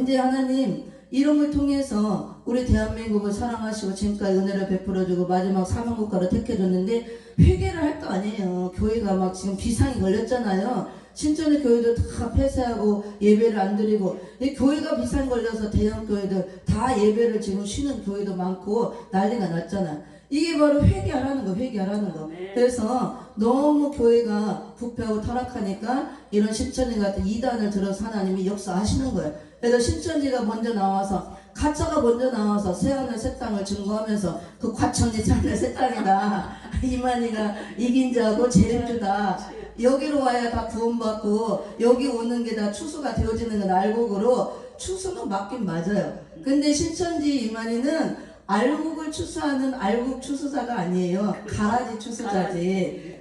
이제 하나님 이런 걸 통해서 우리 대한민국을 사랑하시고 지금까지 은혜를 베풀어주고 마지막 사명국가로 택해줬는데 회개를 할 거 아니에요. 교회가 막 지금 비상이 걸렸잖아요. 신천의 교회도 다 폐쇄하고 예배를 안 드리고 교회가 비상 걸려서 대형 교회들 다 예배를 지금 쉬는 교회도 많고 난리가 났잖아요. 이게 바로 회개하라는 거, 회개하라는 거. 그래서 너무 교회가 부패하고 타락하니까 이런 신천지 같은 이단을 들어서 하나님이 역사하시는 거예요. 그래서 신천지가 먼저 나와서 가짜가 먼저 나와서 새하늘 새 땅을 증거하면서 그 과천이 새하늘 새 땅이다. 이만희가 이긴 자고 재림주다. 여기로 와야 다 구원받고 여기 오는 게 다 추수가 되어지는 건 알곡으로 추수는 맞긴 맞아요. 근데 신천지 이만희는 알곡을 추수하는 알곡 추수자가 아니에요. 가라지 추수자지.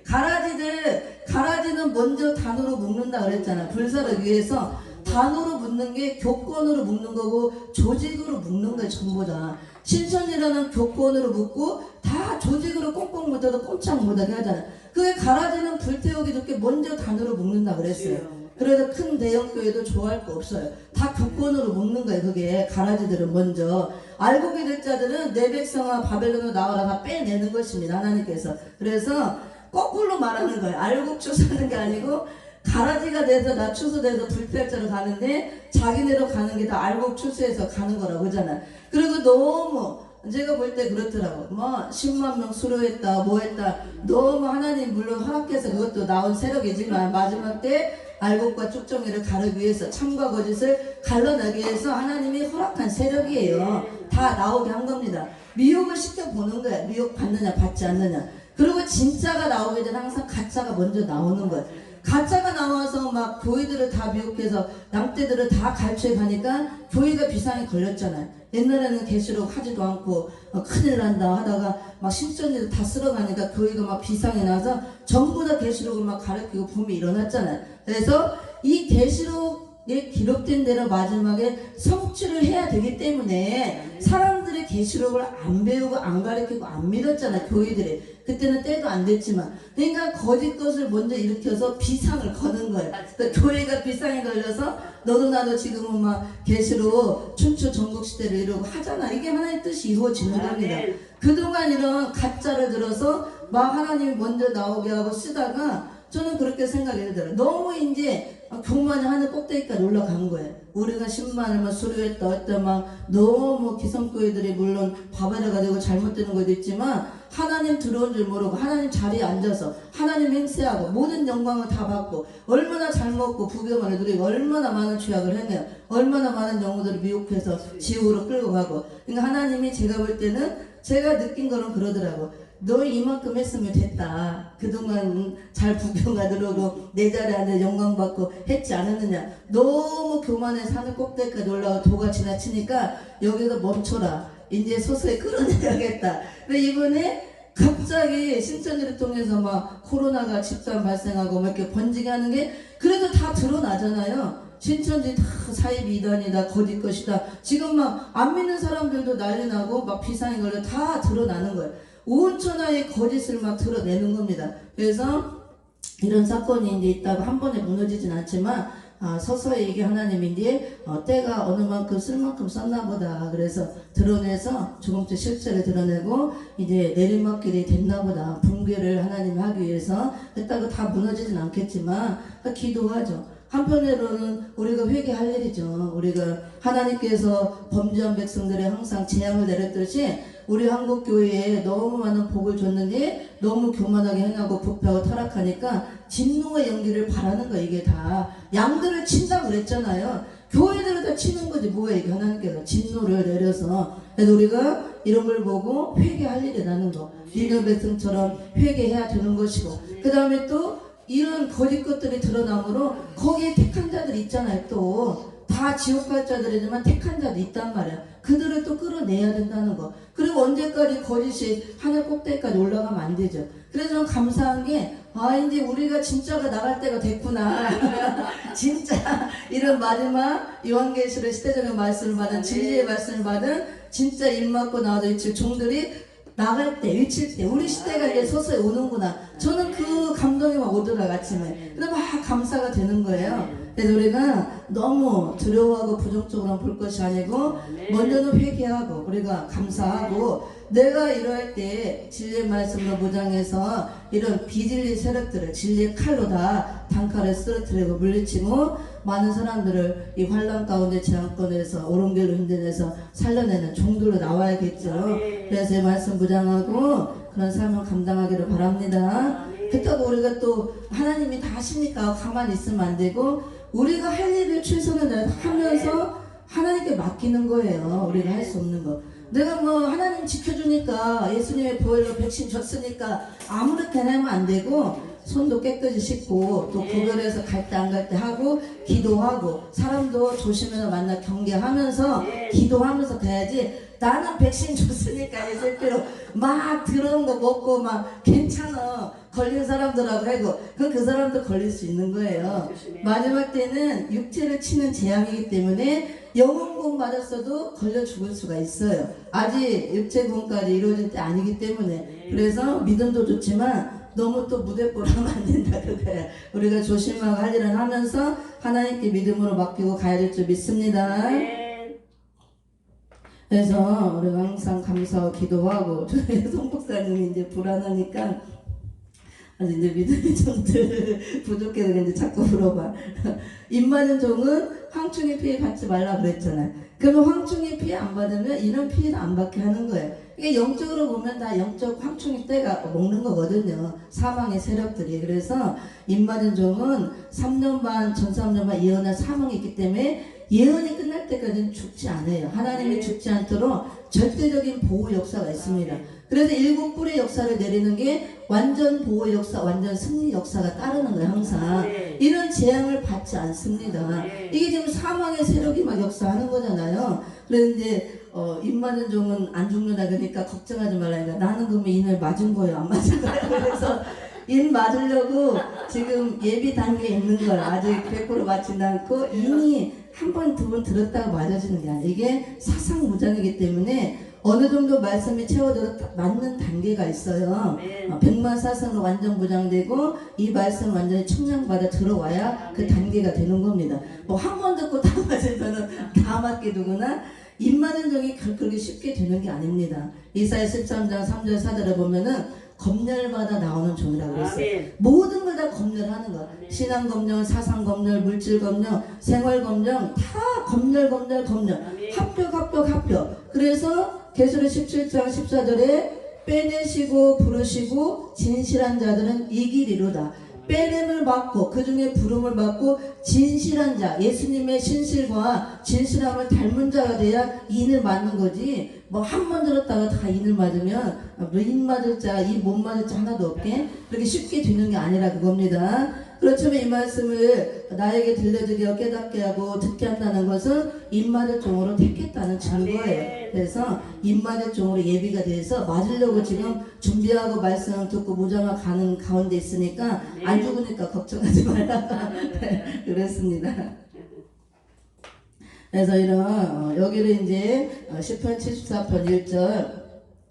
가라지는 먼저 단으로 묶는다 그랬잖아. 불사를 위해서 단으로 묶는 게 교권으로 묶는 거고 조직으로 묶는 거예요. 전부 다. 신천지라는 교권으로 묶고 다 조직으로 꽁꽁 묶어도 꼼짝 못하게 하잖아. 그게 가라지는 불태우기 좋게 먼저 단으로 묶는다 그랬어요. 그래서 큰 대형 교회도 좋아할 거 없어요. 다 교권으로 묶는 거예요. 그게 가라지들은 먼저. 알곡이 될 자들은 내 백성아 바벨론으로 나와라 다 빼내는 것입니다. 하나님께서. 그래서 거꾸로 말하는 거예요. 알곡 추수하는 게 아니고 가라지가 돼서 나 추수돼서 불태울 자로 가는데 자기네로 가는 게 다 알곡 추수해서 가는 거라고 그러잖아요. 그리고 너무 제가 볼 때 그렇더라고. 뭐 10만 명 수료했다 뭐 했다. 너무 하나님 물론 허락해서 그것도 나온 세력이지만 마지막 때 알곡과 쭉정이를 가르기 위해서 참과 거짓을 갈라내기 위해서 하나님이 허락한 세력이에요. 다 나오게 한 겁니다. 미혹을 시켜보는 거예요. 미혹 받느냐 받지 않느냐. 그리고 진짜가 나오게 되면 항상 가짜가 먼저 나오는 거예요. 가짜가 나와서 막 교회들을 다 미혹해서 양떼들을 다 갈취해 가니까 교회가 비상이 걸렸잖아요. 옛날에는 계시록 하지도 않고 큰일 난다 하다가 막 신천지를 다 쓸어가니까 교회가 막 비상이 나서 전부 다 계시록을 막 가르치고 붐이 일어났잖아요. 그래서 이 계시록에 기록된 대로 마지막에 성취를 해야 되기 때문에 사람들이 계시록을 안 배우고 안 가르치고 안 믿었잖아요. 교회들이. 그때는 때도 안 됐지만 그러니까 거짓 것을 먼저 일으켜서 비상을 거는 거예요. 그러니까 교회가 비상이 걸려서 너도 나도 지금은 막 계시록 춘추 전국시대를 이루고 하잖아. 이게 하나님의 뜻이 이루어지는 겁니다. 그동안 이런 가짜를 들어서 막 하나님이 먼저 나오게 하고 쓰다가 저는 그렇게 생각이 들어요. 너무 이제 교만이 하늘 꼭대기까지 올라간 거예요. 우리가 10만을만 수료했다 했다 막 너무 기성교회들이 물론 바바리가 되고 잘못되는 것도 있지만 하나님 들어온 줄 모르고 하나님 자리에 앉아서 하나님 행세하고 모든 영광을 다 받고 얼마나 잘 먹고 부귀영화를 누리고 얼마나 많은 죄악을 행해요. 얼마나 많은 영혼들을 미혹해서 지옥으로 끌고 가고. 그러니까 하나님이 제가 볼 때는 제가 느낀 거는 그러더라고. 너 이만큼 했으면 됐다. 그동안 잘 부귀영화 누르고 내 자리에 앉아 영광 받고 했지 않았느냐. 너무 교만해서 하늘 꼭대기까지 올라가고 도가 지나치니까 여기서 멈춰라. 이제 서서히 끌어내야겠다. 근데 이번에 갑자기 신천지를 통해서 막 코로나가 집단 발생하고 막 이렇게 번지게 하는 게 그래도 다 드러나잖아요. 신천지 다 사입 이단이다 거짓 것이다. 지금 막 안 믿는 사람들도 난리 나고 막 비상이 걸려 다 드러나는 거예요. 온 천하의 거짓을 막 드러내는 겁니다. 그래서 이런 사건이 이제 있다고 한 번에 무너지진 않지만 서서히 이게 하나님이 이제 때가 어느 만큼 쓸 만큼 썼나 보다. 그래서 드러내서 조금씩 실체를 드러내고 이제 내리막길이 됐나 보다. 붕괴를 하나님이 하기 위해서 했다고 다 무너지진 않겠지만 기도하죠. 한편으로는 우리가 회개할 일이죠. 우리가 하나님께서 범죄한 백성들에 항상 재앙을 내렸듯이 우리 한국교회에 너무 많은 복을 줬는데 너무 교만하게 행하고 부패하고 타락하니까 진노의 연기를 바라는 거. 이게 다 양들을 친다고 그랬잖아요. 교회들을 다 치는 거지. 뭐야 이게. 하나님께서 진노를 내려서. 그래서 우리가 이런 걸 보고 회개할 일이 나는 거. 니네 백성처럼 회개해야 되는 것이고, 그 다음에 또 이런 거짓 것들이 드러나므로 거기에 택한 자들이 있잖아요. 또 다 지옥 갈 자들이지만 택한 자도 있단 말이야. 그들을 또 끌어내야 된다는 거. 그리고 언제까지 거짓이 하늘 꼭대기까지 올라가면 안 되죠. 그래서 좀 감사한 게, 이제 우리가 진짜가 나갈 때가 됐구나. 진짜 이런 마지막 요한계시록 시대적인 말씀을 받은, 진리의 말씀을 받은 진짜 입 막고 나와도 이 종들이 나갈 때, 외칠 때 우리 시대가 이제 서서히 오는구나. 저는 그 감동이 막 오더라고요. 아침에. 근데 막 감사가 되는 거예요. 그래서 우리가 너무 두려워하고 부정적으로 볼 것이 아니고 먼저는 회개하고 우리가 감사하고, 내가 이럴 때 진리의 말씀으로 무장해서 이런 비진리 세력들을 진리의 칼로 다 단칼에 쓰러뜨리고 물리치고 많은 사람들을 이 환란 가운데 재앙권에서 오른길로 힘들어서 살려내는 종들로 나와야겠죠. 그래서 이 말씀 무장하고 그런 삶을 감당하기를 바랍니다. 그렇다고 우리가 또 하나님이 다 하시니까 가만히 있으면 안 되고, 우리가 할 일을 최선을 하면서 하나님께 맡기는 거예요. 우리가 할 수 없는 거. 내가 뭐 하나님 지켜주니까, 예수님의 보혈로 백신 줬으니까 아무렇게나 하면 안 되고, 손도 깨끗이 씻고 또 구별해서 갈 때 안 갈 때 하고 기도하고, 사람도 조심해서 만나 경계하면서 기도하면서 돼야지. 나는 백신 줬으니까 예수님께로 막 들어온 거 먹고 막 괜찮아 걸린 사람들하고 하고, 그럼 그 사람도 걸릴 수 있는 거예요. 마지막 때는 육체를 치는 재앙이기 때문에 영혼구원 받았어도 걸려 죽을 수가 있어요. 아직 육체구원까지 이루어질 때 아니기 때문에. 그래서 믿음도 좋지만 너무 또 무대뽀를 하면 안 된다 그거야. 우리가 조심하고 할 일은 하면서 하나님께 믿음으로 맡기고 가야 될 줄 믿습니다. 그래서 우리가 항상 감사하고 기도하고, 저희 송복사님이 이제 불안하니까 아주 이제 믿음이 좀 부족해서 이제 자꾸 물어봐. 입 맞은 종은 황충의 피해 받지 말라 그랬잖아요. 그러면 황충의 피해 안 받으면 이런 피해를 안 받게 하는 거예요. 이게 영적으로 보면 다 영적 황충의 때가 먹는 거거든요. 사망의 세력들이. 그래서 입 맞은 종은 3년 반, 전 3년 반 예언할 사망이 있기 때문에 예언이 끝날 때까지는 죽지 않아요. 하나님이 죽지 않도록 절대적인 보호 역사가 있습니다. 그래서 7불의 역사를 내리는 게 완전 보호 역사, 완전 승리 역사가 따르는 거예요. 항상 이런 재앙을 받지 않습니다. 이게 지금 사망의 세력이 막 역사하는 거잖아요. 그런데 입 맞은 종은 안 죽는다 그러니까 걱정하지 말라니까, 나는 그러면 인을 맞은 거예요, 안 맞은 거예요? 그래서 인 맞으려고 지금 예비 단계에 있는 걸 아직 100% 맞지는 않고, 인이 한 번, 두 번 들었다가 맞아지는 게 아니에요. 이게 사상무장이기 때문에 어느 정도 말씀이 채워져서 맞는 단계가 있어요. 100만 사상으로 완전 무장되고 이 말씀 완전히 청량받아 들어와야 그 단계가 되는 겁니다. 뭐 한 번 듣고 다 맞으면은 다 맞게 되구나. 입 맞은 종이 그렇게 쉽게 되는 게 아닙니다. 이사야 13장 3절 4절에 보면은 검열받아 나오는 종이라고 그랬어요. 모든 걸 다 검열하는 거. 신앙 검열, 사상 검열, 물질 검열, 생활 검열, 다 검열. 합격. 그래서 계시록 17장 14절에 빼내시고 부르시고 진실한 자들은 이기리로다. 빼냄을 받고 그 중에 부름을 받고 진실한 자, 예수님의 신실과 진실함을 닮은 자가 돼야 인을 맞는 거지. 뭐 한 번 들었다가 다 인을 맞으면 인 맞을 자, 이 못 맞을 자 하나도 없게 그렇게 쉽게 되는 게 아니라 그겁니다. 그렇지만 이 말씀을 나에게 들려주게 하고 깨닫게 하고 듣게 한다는 것은 입 맞을 종으로 택했다는 증거예요. 그래서 입 맞을 종으로 예비가 돼서 맞으려고 지금 준비하고 말씀을 듣고 무장하고 가는 가운데 있으니까 안 죽으니까 걱정하지 말라고 그랬습니다. 그래서 이런 여기를 이제 10편 74편 1절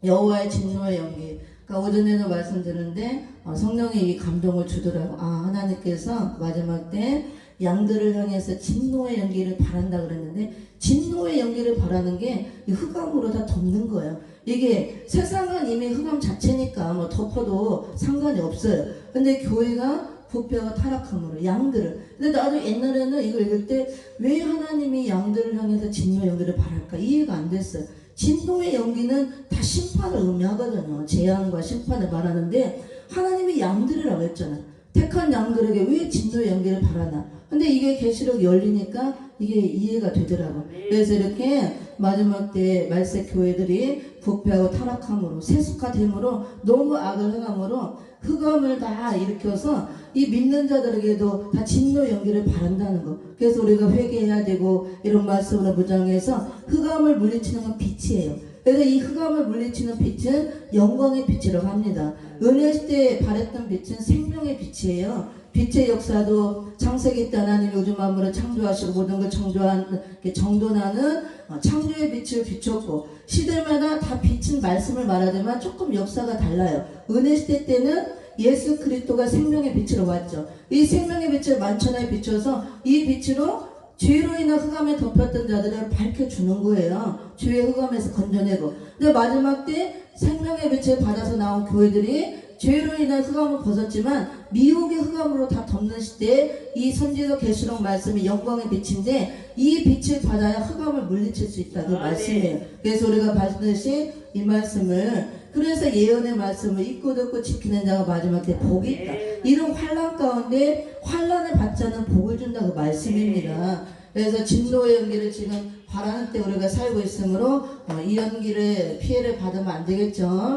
여호와의 진노의 연기, 그러니까 오전에도 말씀드렸는데 성령이 이 감동을 주더라고. 하나님께서 마지막 때 양들을 향해서 진노의 연기를 바란다 그랬는데, 진노의 연기를 바라는 게 이 흑암으로 다 덮는 거예요. 이게 세상은 이미 흑암 자체니까 뭐 덮어도 상관이 없어요. 근데 교회가 부패와 타락함으로 양들을. 근데 나도 옛날에는 이걸 읽을 때 왜 하나님이 양들을 향해서 진노의 연기를 바랄까 이해가 안 됐어요. 진노의 연기는 다 심판을 의미하거든요. 재앙과 심판을 말하는데 하나님이 양들이라고 했잖아요. 택한 양들에게 왜 진노의 연기를 바라나. 근데 이게 계시록 열리니까 이게 이해가 되더라고. 그래서 이렇게 마지막 때 말세 교회들이 부패하고 타락함으로 세속화됨으로 너무 악을 행함으로 흑암을 다 일으켜서 이 믿는 자들에게도 다 진노 연기를 바란다는 거. 그래서 우리가 회개해야 되고 이런 말씀으로 무장해서 흑암을 물리치는 건 빛이에요. 그래서 이 흑암을 물리치는 빛은 영광의 빛이라고 합니다. 은혜 시대에 발했던 빛은 생명의 빛이에요. 빛의 역사도 창세기 때 하나님이 우주 만물을 창조하시고 모든 걸 정돈하는 창조의 빛을 비췄고 시대마다 다 빛은 말씀을 말하지만 조금 역사가 달라요. 은혜 시대 때는 예수 그리스도가 생명의 빛으로 왔죠. 이 생명의 빛을 만천하에 비춰서 이 빛으로 죄로 인한 흑암에 덮였던 자들을 밝혀주는 거예요. 죄의 흑암에서 건져내고. 근데 마지막 때 생명의 빛을 받아서 나온 교회들이 죄로 인한 흑암을 벗었지만 미혹의 흑암으로 다 덮는 시대에 이 선지서 계시록 말씀이 영광의 빛인데 이 빛을 받아야 흑암을 물리칠 수 있다. 그 말씀이에요. 그래서 우리가 봤듯이 이 말씀을 그래서 예언의 말씀을 읽고 듣고 지키는 자가 마지막 때 복이 있다. 이런 환난 가운데 환난을 받지 않는 복을 준다. 그 말씀입니다. 그래서 진노의 연기를 지금 바라는 때 우리가 살고 있으므로 이 연기를 피해를 받으면 안 되겠죠.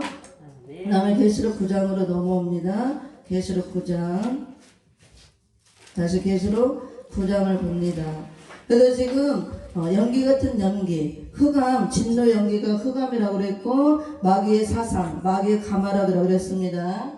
그 다음에 계시록 9장으로 넘어옵니다. 계시록 9장. 다시 계시록 9장을 봅니다. 그래서 지금 연기 같은 연기, 흑암, 진노 연기가 흑암이라고 그랬고 마귀의 사상, 마귀의 가마라고 그랬습니다.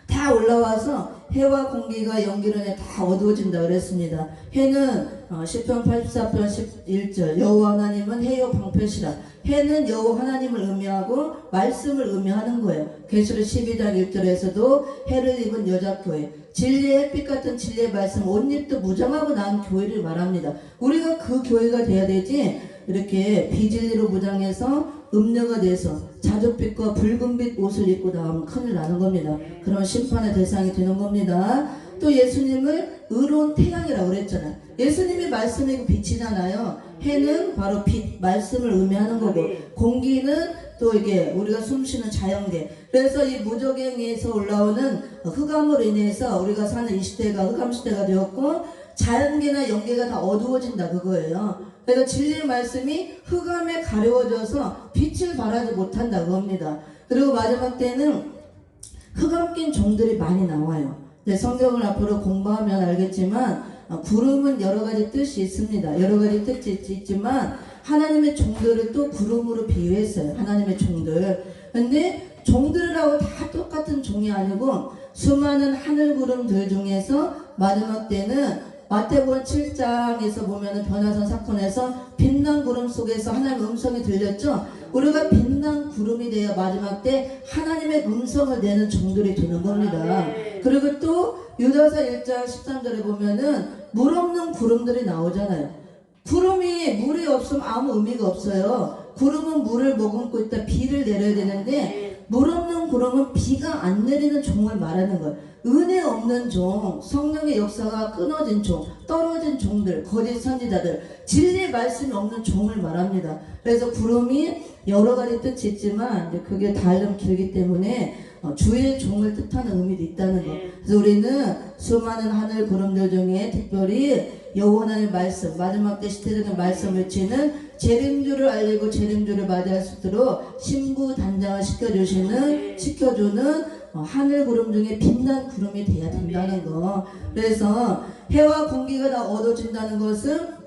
다 올라와서 해와 공기가 연기로 인해 다 어두워진다 그랬습니다. 해는 시편 84편 11절 여호와 하나님은 해요 방패시라. 해는 여호와 하나님을 의미하고 말씀을 의미하는 거예요. 계시록 12장 1절에서도 해를 입은 여자교회, 진리의 햇빛 같은 진리의 말씀 옷잎도 무장하고 난 교회를 말합니다. 우리가 그 교회가 돼야 되지 이렇게 비진리로 무장해서 음녀가 돼서 자줏빛과 붉은빛 옷을 입고 나오면 큰일 나는 겁니다. 그런 심판의 대상이 되는 겁니다. 또 예수님을 의로운 태양이라고 그랬잖아요. 예수님이 말씀이고 빛이잖아요. 해는 바로 빛, 말씀을 의미하는 거고 공기는 또 이게 우리가 숨쉬는 자연계. 그래서 이 무적행에서 올라오는 흑암으로 인해서 우리가 사는 이 시대가 흑암시대가 되었고 자연계나 연계가 다 어두워진다 그거예요. 그래서 진리의 말씀이 흑암에 가려워져서 빛을 발하지 못한다 그겁니다. 그리고 마지막 때는 흑암 낀 종들이 많이 나와요. 성경을 앞으로 공부하면 알겠지만 구름은 여러 가지 뜻이 있습니다. 여러 가지 뜻이 있지만 하나님의 종들을 또 구름으로 비유했어요. 하나님의 종들. 근데 종들이라고 다 똑같은 종이 아니고 수많은 하늘구름들 중에서 마지막 때는 마태복음 7장에서 보면은 변화선 사건에서 빛난 구름 속에서 하나님의 음성이 들렸죠. 우리가 빛난 구름이 되어 마지막 때 하나님의 음성을 내는 종들이 되는 겁니다. 그리고 또 유다서 1장 13절에 보면은 물 없는 구름들이 나오잖아요. 구름이 물이 없으면 아무 의미가 없어요. 구름은 물을 머금고 있다 비를 내려야 되는데 물 없는 구름은 비가 안 내리는 종을 말하는 거예요. 은혜 없는 종, 성령의 역사가 끊어진 종, 떨어진 종들, 거짓 선지자들, 진리의 말씀이 없는 종을 말합니다. 그래서 구름이 여러 가지 뜻이 있지만 이제 그게 다름 길기 때문에 주의 종을 뜻하는 의미도 있다는 거. 그래서 우리는 수많은 하늘 구름들 중에 특별히 여호와 하나님의 말씀, 마지막 때 시대적인 말씀을 외치는 재림주를 알리고 재림주를 맞이할 수 있도록 신부단장을 시켜주는 하늘 구름 중에 빛난 구름이 돼야 된다는 거. 그래서 해와 공기가 다 어두워진다는 것은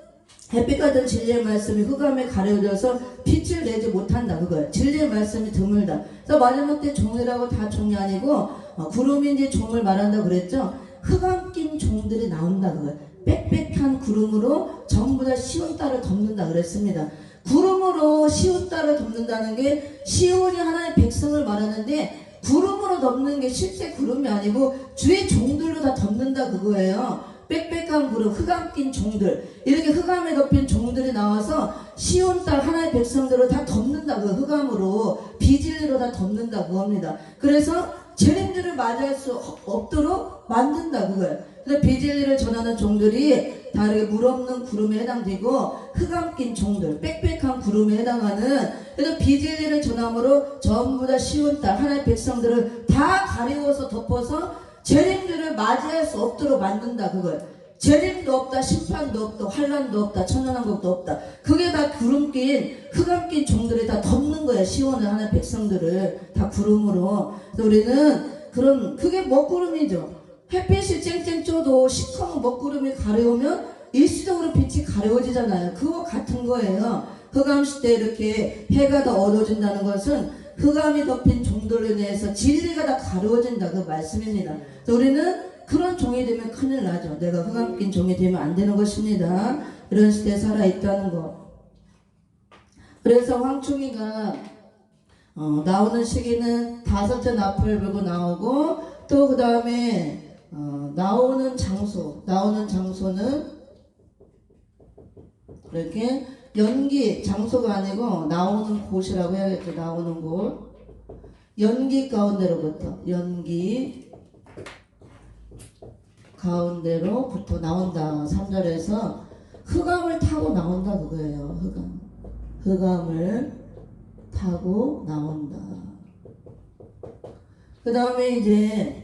햇빛 같은 진리의 말씀이 흑암에 가려져서 빛을 내지 못한다 그거예요. 진리의 말씀이 드물다. 그래서 마지막 때 종이라고 다 종이 아니고 구름이 이제 종을 말한다고 그랬죠. 흑암 낀 종들이 나온다 그거예요. 빽빽한 구름으로 전부 다 시온 땅을 덮는다 그랬습니다. 구름으로 시온 땅을 덮는다는 게 시온이 하나의 백성을 말하는데 구름으로 덮는 게 실제 구름이 아니고 주의 종들로 다 덮는다 그거예요. 빽빽한 구름, 흑암 낀 종들, 이렇게 흑암에 덮인 종들이 나와서 시온 땅 하나의 백성들을 다 덮는다 그 흑암으로 비진리로 다 덮는다 그겁니다. 그래서 재림들을 맞이할 수 없도록 만든다 그거예요. 그래서 비진리를 전하는 종들이 다 이렇게 물 없는 구름에 해당되고 흑암 낀 종들, 빽빽한 구름에 해당하는, 그래서 비진리를 전함으로 전부 다 쉬운 딸 하나님의 백성들을 다 가리워서 덮어서 재림들을 맞이할 수 없도록 만든다 그거예요. 재림도 없다, 심판도 없다, 환란도 없다, 천연왕국도 없다. 그게 다 구름 낀 흑암 낀 종들이 다 덮는 거야. 시온을 하는 백성들을 다 구름으로. 그래서 우리는 그런, 그게 먹구름이죠. 햇빛이 쨍쨍 쪄도 시커먼 먹구름이 가려우면 일시적으로 빛이 가려워지잖아요. 그거 같은 거예요. 흑암 시대에 이렇게 해가 다 어두워진다는 것은 흑암이 덮인 종들로 인해서 진리가 다 가려워진다 그 말씀입니다. 그래서 우리는 그런 종이 되면 큰일 나죠. 내가 흑암 낀 종이 되면 안 되는 것입니다. 이런 시대에 살아있다는 거. 그래서 황충이가 나오는 시기는 다섯째 나팔을 불고 나오고, 또 그 다음에 나오는 장소는 이렇게 연기, 장소가 아니고 나오는 곳이라고 해야겠죠. 나오는 곳. 연기 가운데로부터, 연기 가운데로부터 나온다. 3절에서 흑암을 타고 나온다 그거예요. 흑암을 타고 나온다. 그 다음에 이제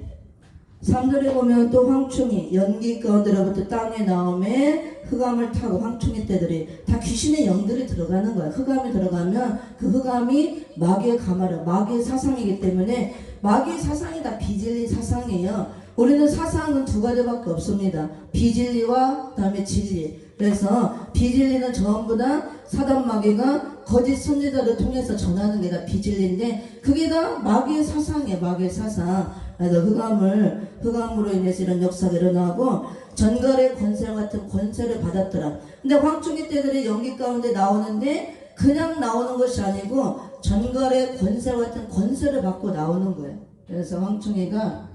3절에 보면 또 황충이 연기 가운데로부터 땅에 나오면 흑암을 타고, 황충이 떼들이 다 귀신의 영들이 들어가는 거야. 흑암이 들어가면 그 흑암이 마귀의 가마라, 마귀의 사상이기 때문에 마귀의 사상이 다 비진리 사상이에요. 우리는 사상은 두 가지밖에 없습니다. 비진리와 그다음에 진리. 그래서 비진리는 전부 다 사단 마귀가 거짓 선지자를 통해서 전하는 게 다 비진리인데, 그게 다 마귀의 사상이에요. 마귀의 사상. 그래서 흑암으로 인해서 이런 역사가 일어나고 전갈의 권세 같은 권세를 받았더라. 근데 황충이 떼들이 연기 가운데 나오는데 그냥 나오는 것이 아니고 전갈의 권세 같은 권세를 받고 나오는 거예요. 그래서 황충이가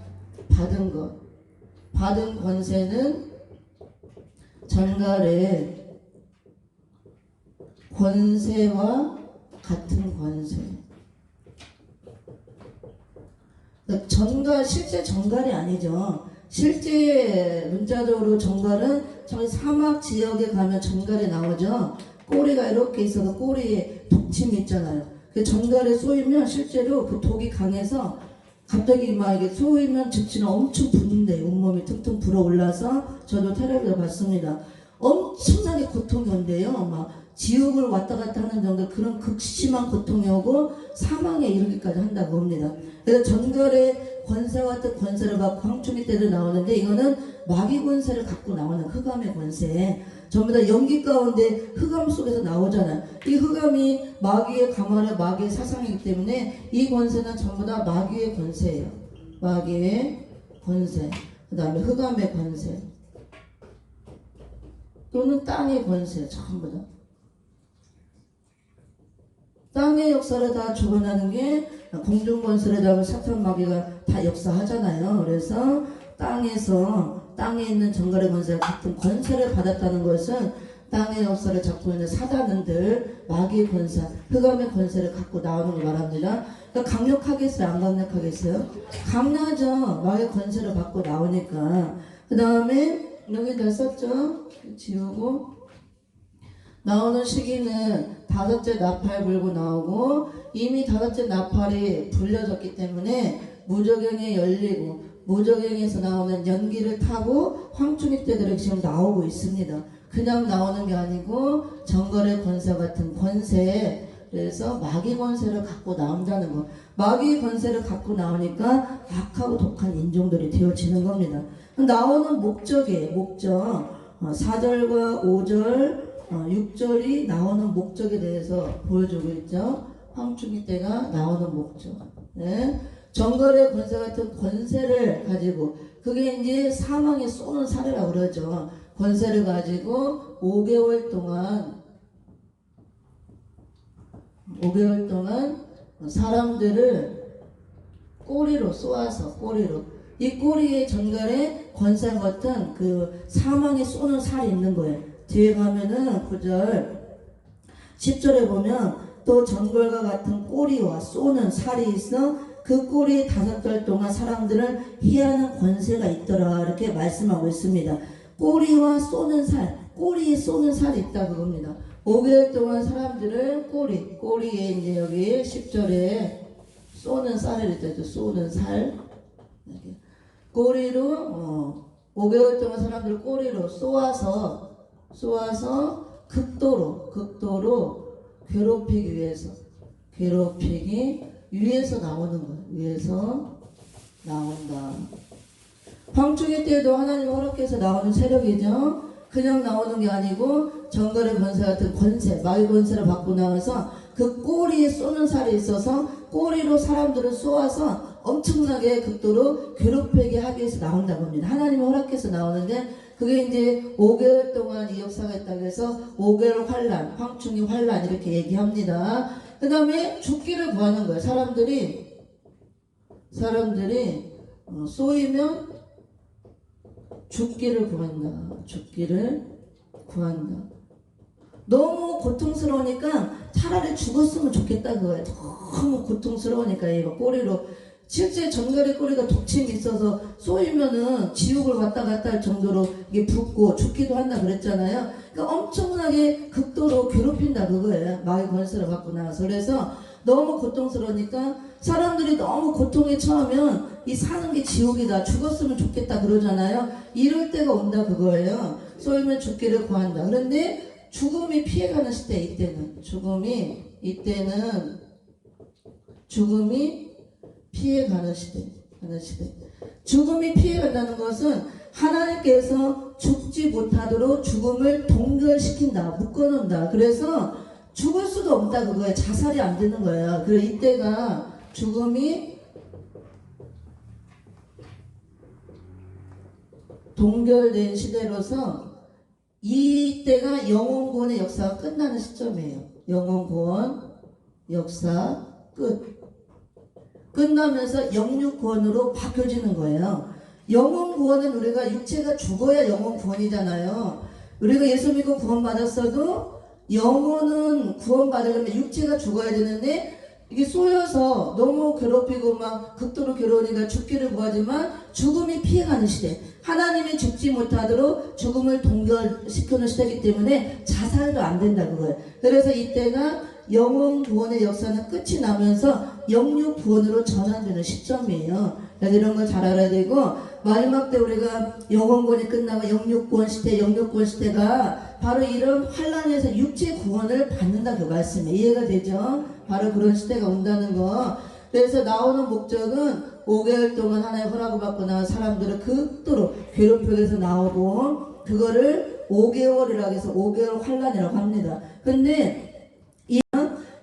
받은 권세는 전갈의 권세와 같은 권세. 전갈, 실제 전갈이 아니죠. 실제 문자적으로 전갈은 저희 사막 지역에 가면 전갈이 나오죠. 꼬리가 이렇게 있어서 꼬리에 독침이 있잖아요. 그 전갈에 쏘이면 실제로 그 독이 강해서 갑자기 막 이게 쏘이면 즉시는 엄청 부는데 온몸이 퉁퉁 불어올라서, 저도 텔레비에서 봤습니다. 엄청나게 고통이 온대요. 막 지옥을 왔다 갔다 하는 정도 그런 극심한 고통이 오고 사망에 이르기까지 한다고 합니다. 그래서 전갈의 권세와 같은 권세를 받고 황충이 때도 나오는데, 이거는 마귀 권세를 갖고 나오는 흑암의 권세. 전부 다 연기 가운데 흑암 속에서 나오잖아요. 이 흑암이 마귀의 가마라, 마귀의 사상이기 때문에 이 권세는 전부 다 마귀의 권세예요. 마귀의 권세. 그 다음에 흑암의 권세. 또는 땅의 권세. 전부 다. 땅의 역사를 다 주관하는 게 공중 권세를 잡은 사탄 마귀가 다 역사하잖아요. 그래서 땅에 있는 전갈의 권세와 같은 권세를 받았다는 것은 땅의 역사를 잡고 있는 사단들, 마귀의 권세, 흑암의 권세를 갖고 나오는 걸 말합니다. 그러니까 강력하겠어요? 안 강력하겠어요? 강하죠. 마귀의 권세를 받고 나오니까. 그 다음에 여기 다 썼죠? 지우고. 나오는 시기는 다섯째 나팔 불고 나오고, 이미 다섯째 나팔이 불려졌기 때문에 무저경에 열리고, 무저경에서 나오는 연기를 타고 황충이 떼들이 지금 나오고 있습니다. 그냥 나오는 게 아니고 전갈의 권세 같은 권세, 그래서 마귀 권세를 갖고 나온다는 거. 마귀 권세를 갖고 나오니까 악하고 독한 인종들이 되어지는 겁니다. 나오는 목적이에요. 목적. 4절과 5절 6절이 나오는 목적에 대해서 보여주고 있죠. 황충이 때가 나오는 목적. 네. 전갈의 권세 같은 권세를 가지고, 그게 이제 사망에 쏘는 사례라고 그러죠. 권세를 가지고 5개월 동안 사람들을 꼬리로 쏘아서, 이 꼬리에 전갈의 권세 같은 그 사망에 쏘는 살이 있는 거예요. 뒤에 가면은 9절 10절에 보면 또 전갈과 같은 꼬리와 쏘는 살이 있어 그 꼬리에 5달 동안 사람들을 해하는 권세가 있더라 이렇게 말씀하고 있습니다. 꼬리와 쏘는 살, 꼬리에 쏘는 살이 있다 그겁니다. 5개월 동안 사람들을 꼬리에 이제 여기 10절에 쏘는 쌀을 있죠. 쏘는 살. 꼬리로 5개월 동안 사람들을 꼬리로 쏘아서 극도로 괴롭히기 위해서 나오는 거예요. 위해서 나온다. 황충의 때에도 하나님 허락해서 나오는 세력이죠. 그냥 나오는 게 아니고 정갈의 권세 같은 권세, 마귀 권세를 받고 나와서 그 꼬리에 쏘는 살이 있어서 꼬리로 사람들을 쏘아서 엄청나게 극도로 괴롭히게 하기 위해서 나온다고 합니다. 하나님이 허락해서 나오는데 그게 이제 5개월 동안 이 역사가 있다고 해서 5개월 환란, 황충의 환란 이렇게 얘기합니다. 그 다음에 죽기를 구하는 거예요. 사람들이 쏘이면 죽기를 구한다. 너무 고통스러우니까 차라리 죽었으면 좋겠다 그거예요. 너무 고통스러우니까 이거 꼬리로 실제 정갈의 꼬리가 독침이 있어서 쏘이면은 지옥을 왔다 갔다 할 정도로 이게 붓고 죽기도 한다 그랬잖아요. 그러니까 엄청나게 극도로 괴롭힌다 그거예요. 마귀 권세를 받고 나와서. 그래서 너무 고통스러우니까 사람들이 너무 고통에 처하면 이 사는 게 지옥이다. 죽었으면 좋겠다 그러잖아요. 이럴 때가 온다 그거예요. 쏘이면 죽기를 구한다. 그런데 죽음이 피해가는 시대 이때는 죽음이 피해가는 시대. 죽음이 피해간다는 것은 하나님께서 죽지 못하도록 죽음을 동결시킨다, 묶어놓는다. 그래서 죽을 수도 없다 그거예요. 자살이 안 되는 거예요. 그래서 이때가 죽음이 동결된 시대로서 이때가 영혼구원의 역사가 끝나는 시점이에요. 영혼구원 역사 끝나면서 영육구원으로 바뀌어지는 거예요. 영혼구원은 우리가 육체가 죽어야 영혼구원이잖아요. 우리가 예수 믿고 구원받았어도 영혼은 구원받으려면 육체가 죽어야 되는데 이게 쏘여서 너무 괴롭히고 막 극도로 괴로우니까 죽기를 구하지만 죽음이 피해가는 시대. 하나님이 죽지 못하도록 죽음을 동결시켜놓은 시대이기 때문에 자살도 안 된다 그거예요. 그래서 이때가 영혼 구원의 역사는 끝이 나면서 영육 구원으로 전환되는 시점이에요. 그래서 이런 걸 잘 알아야 되고 마지막 때 우리가 영혼 구원이 끝나고 영육 구원 시대가 바로 이런 환란에서 육체 구원을 받는다 그 말씀이에요. 이해가 되죠? 바로 그런 시대가 온다는 거. 그래서 나오는 목적은 5개월 동안 하나의 허락을 받고 나온 사람들을 극도로 괴롭혀서 나오고 그거를 5개월이라고 해서 5개월 환란이라고 합니다. 근데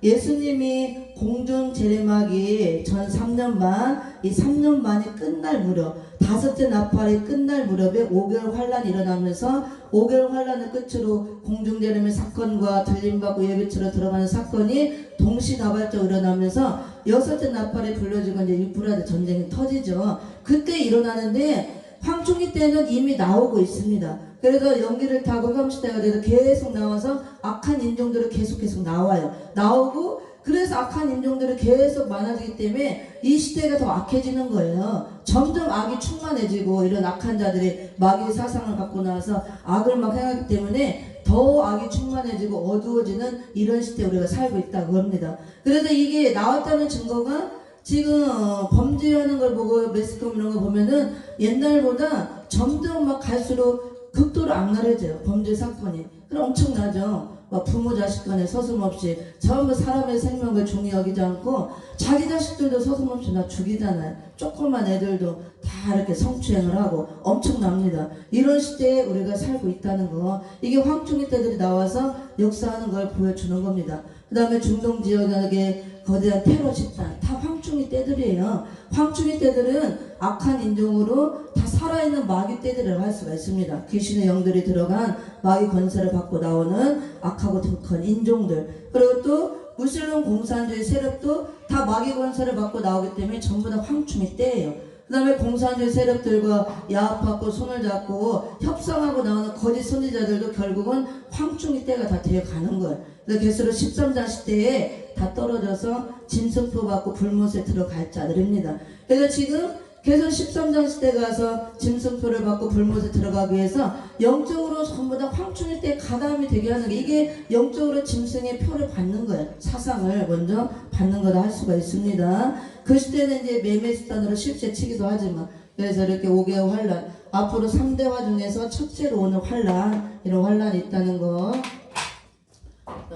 예수님이 공중 재림하기 전 3년 반, 이 3년 만이 끝날 무렵, 5째 나팔이 끝날 무렵에 5개월 환란이 일어나면서 5개월 환란을 끝으로 공중 재림의 사건과 들림받고 예배처로 들어가는 사건이 동시다발적으로 일어나면서 6째 나팔이 불려지고 이제 유프라데 전쟁이 터지죠. 그때 일어나는데 황충기 때는 이미 나오고 있습니다. 그래서 연기를 타고 흑암시대가 돼서 계속 나와서 악한 인종들이 계속 나와요. 나오고 그래서 악한 인종들이 계속 많아지기 때문에 이 시대가 더 악해지는 거예요. 점점 악이 충만해지고 이런 악한 자들이 마귀의 사상을 갖고 나와서 악을 막 행하기 때문에 더 악이 충만해지고 어두워지는 이런 시대에 우리가 살고 있다고 합니다. 그래서 이게 나왔다는 증거가 지금 범죄하는 걸 보고 매스컴 이런 거 보면은 옛날보다 점점 막 갈수록 극도로 악랄해져요. 범죄 사건이. 그럼 엄청나죠. 막 부모 자식 간에 서슴없이 전부 사람의 생명을 중히 여기지 않고 자기 자식들도 서슴없이 나 죽이잖아요. 조그만 애들도 다 이렇게 성추행을 하고 엄청납니다. 이런 시대에 우리가 살고 있다는 거. 이게 황충이 때들이 나와서 역사하는 걸 보여주는 겁니다. 그 다음에 중동 지역에 거대한 테러 집단 다 황충이 때들이에요. 황충이 때들은 악한 인종으로 다 살아있는 마귀 때들이라고 할 수가 있습니다. 귀신의 영들이 들어간 마귀 권세를 받고 나오는 악하고 득한 인종들. 그리고 또 무슬림 공산주의 세력도 다 마귀 권세를 받고 나오기 때문에 전부 다 황충이 때예요. 그 다음에 공산주의 세력들과 야합하고 손을 잡고 협상하고 나오는 거짓 선지자들도 결국은 황충이 때가 다 되어 가는 거예요. 그래서 계시록 13장 시대에 다 떨어져서 짐승표 받고 불못에 들어갈 자들입니다. 그래서 지금 계속 13장 시대 가서 짐승표를 받고 불못에 들어가기 위해서 영적으로 전부 다 황충일 때 가담이 되게 하는 게, 이게 영적으로 짐승의 표를 받는 거예요. 사상을 먼저 받는 거다 할 수가 있습니다. 그 시대는 이제 매매수단으로 실제 치기도 하지만, 그래서 이렇게 5개의 환란, 앞으로 3대화 중에서 첫째로 오는 환란, 이런 환란이 있다는 거.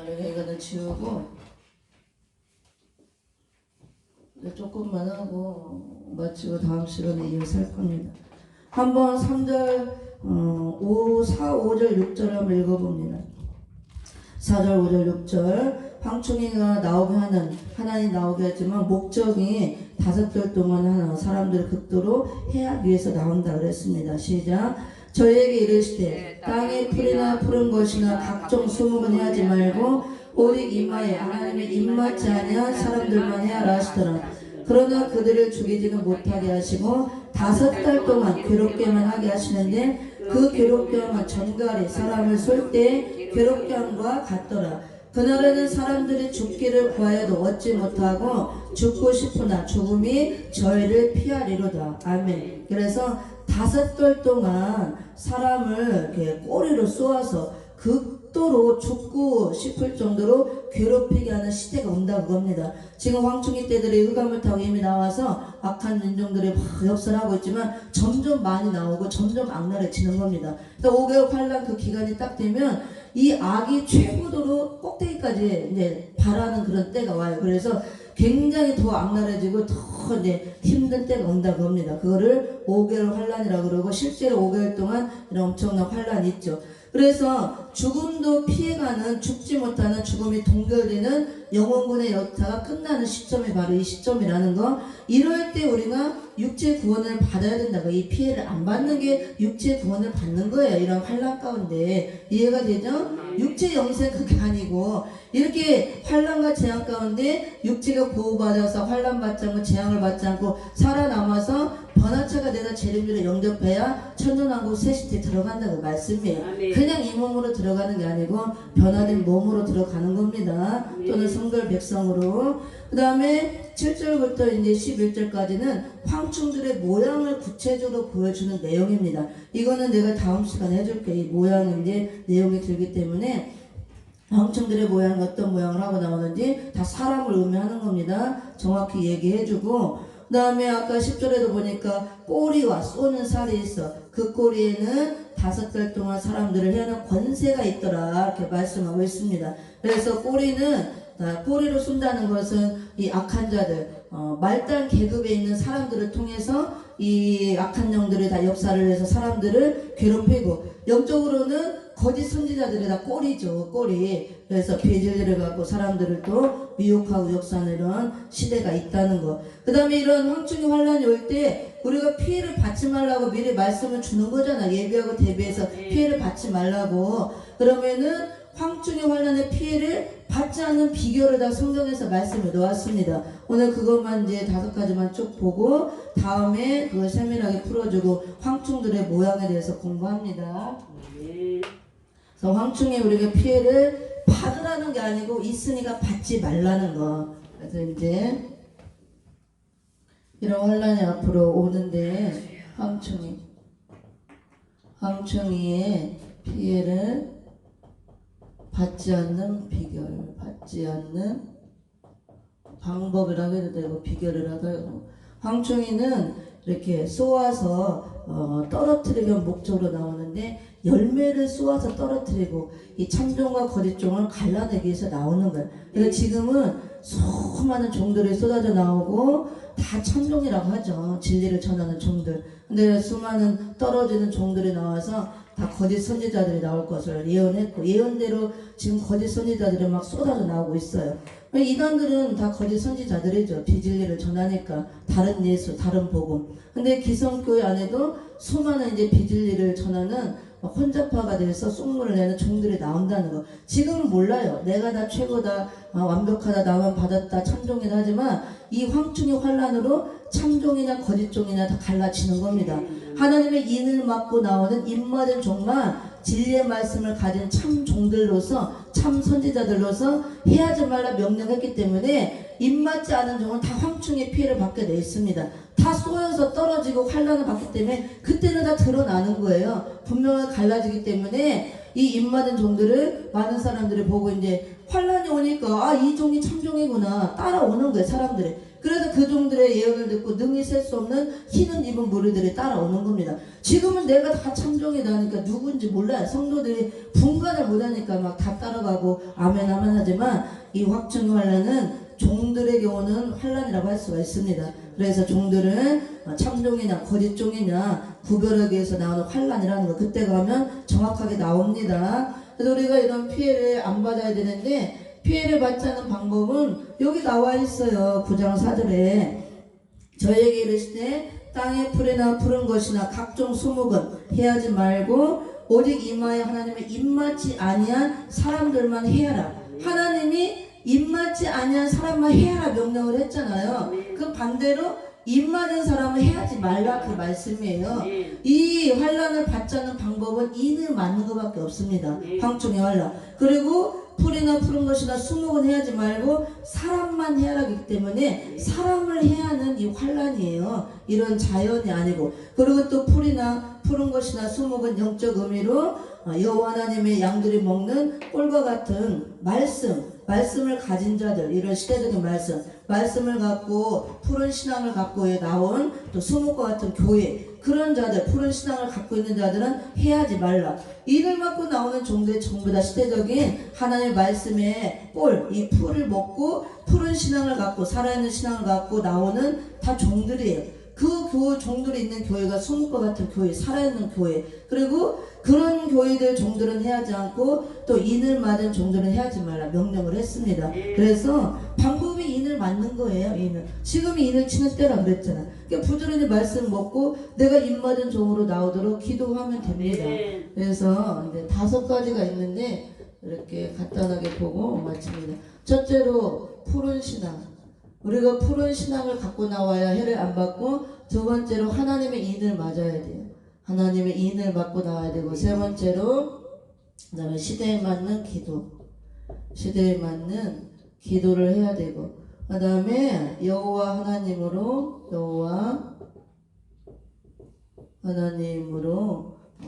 이거는 지우고 조금만 하고 마치고 다음 시간에 이어서 할 겁니다. 한번 3절, 4절, 6절 한번 읽어봅니다. 4절, 5절, 6절. 황충이가 나오게 하는, 하나님 나오게 하지만 목적이 5절 동안 하는 사람들을 극도로 해하기 위해서 나온다 그랬습니다. 시작. 저희에게 이르시되 땅에 풀이나 푸른 것이나 각종 수목은 해하지 말고 오직 이마에 하나님의 입맞지 아니한 사람들만 해하라 하시더라. 그러나 그들을 죽이지는 못하게 하시고 5달 동안 괴롭게만 하게 하시는데 그 괴롭게 함은 전갈이 사람을 쏠 때 괴롭게 함과 같더라. 그날에는 사람들이 죽기를 구하여도 얻지 못하고 죽고 싶으나 죽음이 저희를 피하리로다. 아멘. 그래서 5달 동안 사람을 이렇게 꼬리로 쏘아서 극도로 죽고 싶을 정도로 괴롭히게 하는 시대가 온다 그겁니다. 지금 황충이 때들이 흑암을 타고 이미 나와서 악한 인종들이 막 역사를 하고 있지만 점점 많이 나오고 점점 악랄해지는 겁니다. 그래서 5개월 환란 그 기간이 딱 되면 이 악이 최고도로 꼭대기까지 이제 바라는 그런 때가 와요. 그래서 굉장히 더 악랄해지고 더 이제 힘든 때가 온다 그럽니다. 그거를 5개월 환란이라고 그러고 실제로 5개월 동안 이런 엄청난 환란이 있죠. 그래서 죽음도 피해가는, 죽지 못하는, 죽음이 동결되는 영혼군의 역사가 끝나는 시점이 바로 이 시점이라는 거. 이럴 때 우리가 육체 구원을 받아야 된다고. 이 피해를 안 받는 게 육체 구원을 받는 거예요. 이런 환란 가운데. 이해가 되죠? 육체 영생 그게 아니고 이렇게 환란과 재앙 가운데 육체가 보호받아서 환란 받지 않고 재앙을 받지 않고 살아남아서 번화체가 되다 재림주를 영접해야 천년왕국 새시대에 들어간다고 말씀이에요. 그냥 이 몸으로 들어가는 게 아니고 변화된 몸으로 들어가는 겁니다. 또는 성결 백성으로. 그 다음에 7절부터 이제 11절까지는 황충들의 모양을 구체적으로 보여주는 내용입니다. 이거는 내가 다음 시간에 해줄게. 이 모양은 이제 내용이 들기 때문에 황충들의 모양이 어떤 모양을 하고 나오는지 다 사람을 의미하는 겁니다. 정확히 얘기해주고, 그 다음에 아까 10절에도 보니까 꼬리와 쏘는 살이 있어. 그 꼬리에는 5달 동안 사람들을 해하는 권세가 있더라. 이렇게 말씀하고 있습니다. 그래서 꼬리로 쏜다는 것은 이 악한 자들, 말단 계급에 있는 사람들을 통해서 이 악한 영들이 다 역사를 해서 사람들을 괴롭히고, 영적으로는 거짓 선지자들이 다 꼬리죠. 꼬리. 그래서 비질리를 갖고 사람들을 또 미혹하고 역사하는 이런 시대가 있다는 거. 그 다음에 이런 황충의 환란이 올 때 우리가 피해를 받지 말라고 미리 말씀을 주는 거잖아. 예비하고 대비해서 피해를 받지 말라고. 그러면은 황충의 환란의 피해를 받지 않는 비결을 다 성경에서 말씀을 놓았습니다. 오늘 그것만 이제 5가지만 쭉 보고 다음에 그걸 세밀하게 풀어주고 황충들의 모양에 대해서 공부합니다. 그래서 황충이 우리가 피해를 받으라는 게 아니고 있으니까 받지 말라는 거. 그래서 이제 이런 환란이 앞으로 오는데 황충이의 피해를 받지 않는 비결, 받지 않는 방법이라고 해도 되고 비결이라고 하고, 황충이는 이렇게 쏘아서 떨어뜨리는 목적으로 나오는데 열매를 쏘아서 떨어뜨리고 이 참종과 거짓종을 갈라내기 위해서 나오는 거예요. 그래서 지금은 수많은 종들이 쏟아져 나오고 다 참종이라고 하죠. 진리를 전하는 종들. 근데 수많은 떨어지는 종들이 나와서 다 거짓 선지자들이 나올 것을 예언했고, 예언대로 지금 거짓 선지자들이 막 쏟아져 나오고 있어요. 이단들은 다 거짓 선지자들이죠. 비진리를 전하니까. 다른 예수, 다른 복음. 근데 기성교회 안에도 수많은 이제 비진리를 전하는 혼잡화가 돼서 쑥물을 내는 종들이 나온다는 거. 지금은 몰라요. 내가 다 최고다, 완벽하다, 나만 받았다, 참종이다 하지만 이 황충의 환란으로 참종이냐 거짓종이냐 다 갈라지는 겁니다. 하나님의 인을 맡고 나오는 인마된 종만 진리의 말씀을 가진 참 종들로서 참 선지자들로서 해하지 말라 명령했기 때문에 인맞지 않은 종은 다 황충의 피해를 받게 돼 있습니다. 다 쏘여서 떨어지고 환란을 받기 때문에 그때는 다 드러나는 거예요. 분명하게 갈라지기 때문에 이 인맞은 종들을 많은 사람들이 보고 이제 환란이 오니까 이 종이 참종이구나 따라오는 거예요, 사람들이. 그래서 그 종들의 예언을 듣고 능히 셀 수 없는 흰은 입은 무리들이 따라오는 겁니다. 지금은 내가 다 참종이다 하니까 누군지 몰라요. 성도들이 분간을 못하니까 막 다 따라가고 아멘 아멘 하지만 이 확증 환란은 종들의 경우는 환란이라고 할 수가 있습니다. 그래서 종들은 참종이냐 거짓종이냐 구별하기 위해서 나오는 환란이라는 거 그때 가면 정확하게 나옵니다. 그래서 우리가 이런 피해를 안 받아야 되는데 피해를 받지 않는 방법은 여기 나와 있어요. 9장 4절에 저에게 이르시되 땅의 풀이나 푸른 것이나 각종 수목은 해하지 말고 오직 이마에 하나님의 입맞지 아니한 사람들만 해하라. 하나님이 입맞지 아니한 사람만 해하라 명령을 했잖아요. 그 반대로 입맞은 사람은 해하지 말라 그 말씀이에요. 이 환란을 받지 않는 방법은 인을 맞는 것밖에 없습니다. 황충의 환란. 그리고 풀이나 푸른 것이나 수목은 해하지 말고 사람만 해하라기 때문에 사람을 해하는 이 환란이에요. 이런 자연이 아니고. 그리고 또 풀이나 푸른 것이나 수목은 영적 의미로 여호와 하나님의 양들이 먹는 꿀과 같은 말씀을 가진 자들, 이런 시대적인 말씀을 갖고 푸른 신앙을 갖고 나온 또 수목과 같은 교회, 그런 자들, 푸른 신앙을 갖고 있는 자들은 해하지 말라. 이를 맡고 나오는 종들이 전부 다 시대적인 하나님의 말씀의 이 풀을 먹고 푸른 신앙을 갖고 살아있는 신앙을 갖고 나오는 다 종들이에요. 그 종들이 있는 교회가 수목과 같은 교회, 살아있는 교회. 그리고 그런 교회들 종들은 해하지 않고 또 인을 맞은 종들은 해하지 말라 명령을 했습니다. 그래서 방법이 인을 맞는 거예요. 인을. 지금이 인을 치는 때라 그랬잖아. 그러니까 부지런히 말씀 먹고 내가 인 맞은 종으로 나오도록 기도하면 됩니다. 그래서 이제 5가지가 있는데 이렇게 간단하게 보고 마칩니다. 첫째로 푸른 신앙. 우리가 푸른 신앙을 갖고 나와야 해를 안 받고, 두 번째로 하나님의 인을 맞아야 돼요. 하나님의 인을 받고 나와야 되고, 세 번째로 그다음에 시대에 맞는 기도를 해야 되고, 그다음에 여호와 하나님으로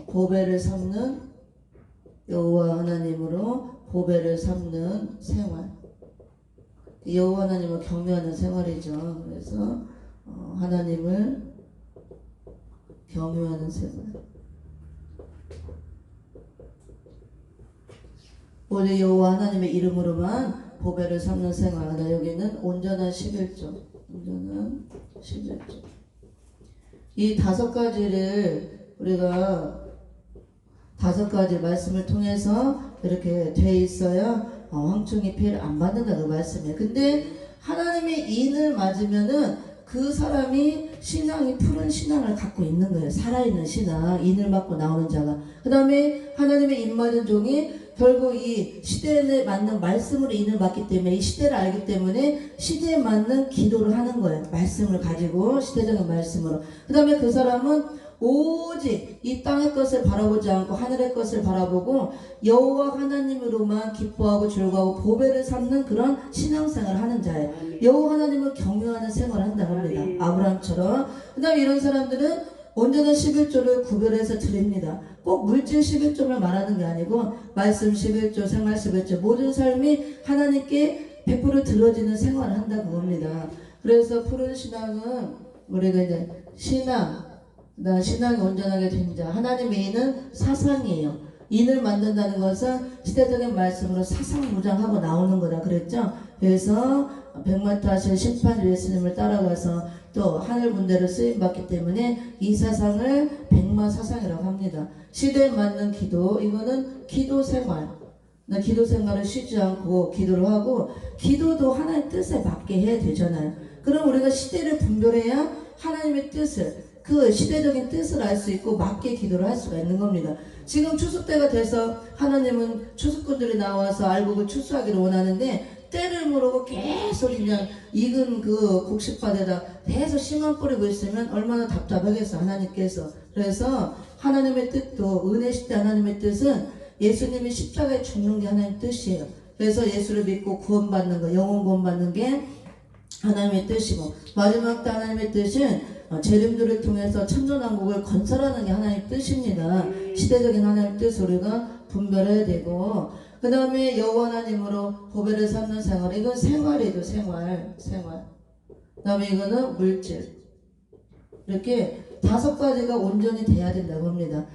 보배를 삼는 생활. 여호와 하나님을 경외하는 생활이죠. 그래서 하나님을 경외하는 생활. 오직 여호와 하나님의 이름으로만 보배를 삼는 생활. 여기는 온전한 11조. 이 5가지를 우리가 5가지 말씀을 통해서 이렇게 돼 있어야 황충의 피해를 안 받는다는 그 말씀이에요. 근데 하나님의 인을 맞으면은 그 사람이 신앙이 푸른 신앙을 갖고 있는 거예요. 살아있는 신앙, 인을 맞고 나오는 자가. 그 다음에 하나님의 인 맞은 종이 결국 이 시대에 맞는 말씀으로 인을 맞기 때문에 이 시대를 알기 때문에 시대에 맞는 기도를 하는 거예요. 말씀을 가지고 시대적인 말씀으로. 그 다음에 그 사람은 오직 이 땅의 것을 바라보지 않고 하늘의 것을 바라보고 여호와 하나님으로만 기뻐하고 즐거워하고 보배를 삼는 그런 신앙생활을 하는 자예요. 여호와 하나님을 경외하는 생활을 한다고 합니다. 아브라함처럼. 그 다음에 이런 사람들은 온전한 11조를 구별해서 드립니다. 꼭 물질 11조를 말하는 게 아니고 말씀 11조, 생활 11조, 모든 삶이 하나님께 100% 들어지는 생활을 한다고 봅니다. 그래서 푸른 신앙은 우리가 이제 신앙이 온전하게 된 자. 하나님의 인은 사상이에요. 인을 만든다는 것은 시대적인 말씀으로 사상무장하고 나오는 거다 그랬죠. 그래서 백마타실 심판 예수님을 따라가서 또 하늘 군대로 쓰임받기 때문에 이 사상을 백마사상이라고 합니다. 시대에 맞는 기도, 이거는 기도 생활. 기도 생활을 쉬지 않고 기도를 하고, 기도도 하나님의 뜻에 맞게 해야 되잖아요. 그럼 우리가 시대를 분별해야 하나님의 뜻을, 그 시대적인 뜻을 알 수 있고 맞게 기도를 할 수가 있는 겁니다. 지금 추수 때가 돼서 하나님은 추수꾼들이 나와서 알곡을 추수하기를 원하는데 때를 모르고 계속 그냥 익은 그 곡식밭에다 계속 씨만 뿌리고 있으면 얼마나 답답하겠어 하나님께서. 그래서 하나님의 뜻도 은혜 시대 하나님의 뜻은 예수님이 십자가에 죽는 게 하나님의 뜻이에요. 그래서 예수를 믿고 구원받는 거, 영혼 구원받는 게 하나님의 뜻이고, 마지막 때 하나님의 뜻은 재림들을 통해서 천년왕국을 건설하는 게 하나님의 뜻입니다. 시대적인 하나님의 뜻을 우리가 분별해야 되고, 그 다음에 여호와 하나님으로 보배를 삼는 생활. 이건 생활이죠. 생활. 그 다음에 이거는 물질. 이렇게 5가지가 온전히 돼야 된다고 합니다.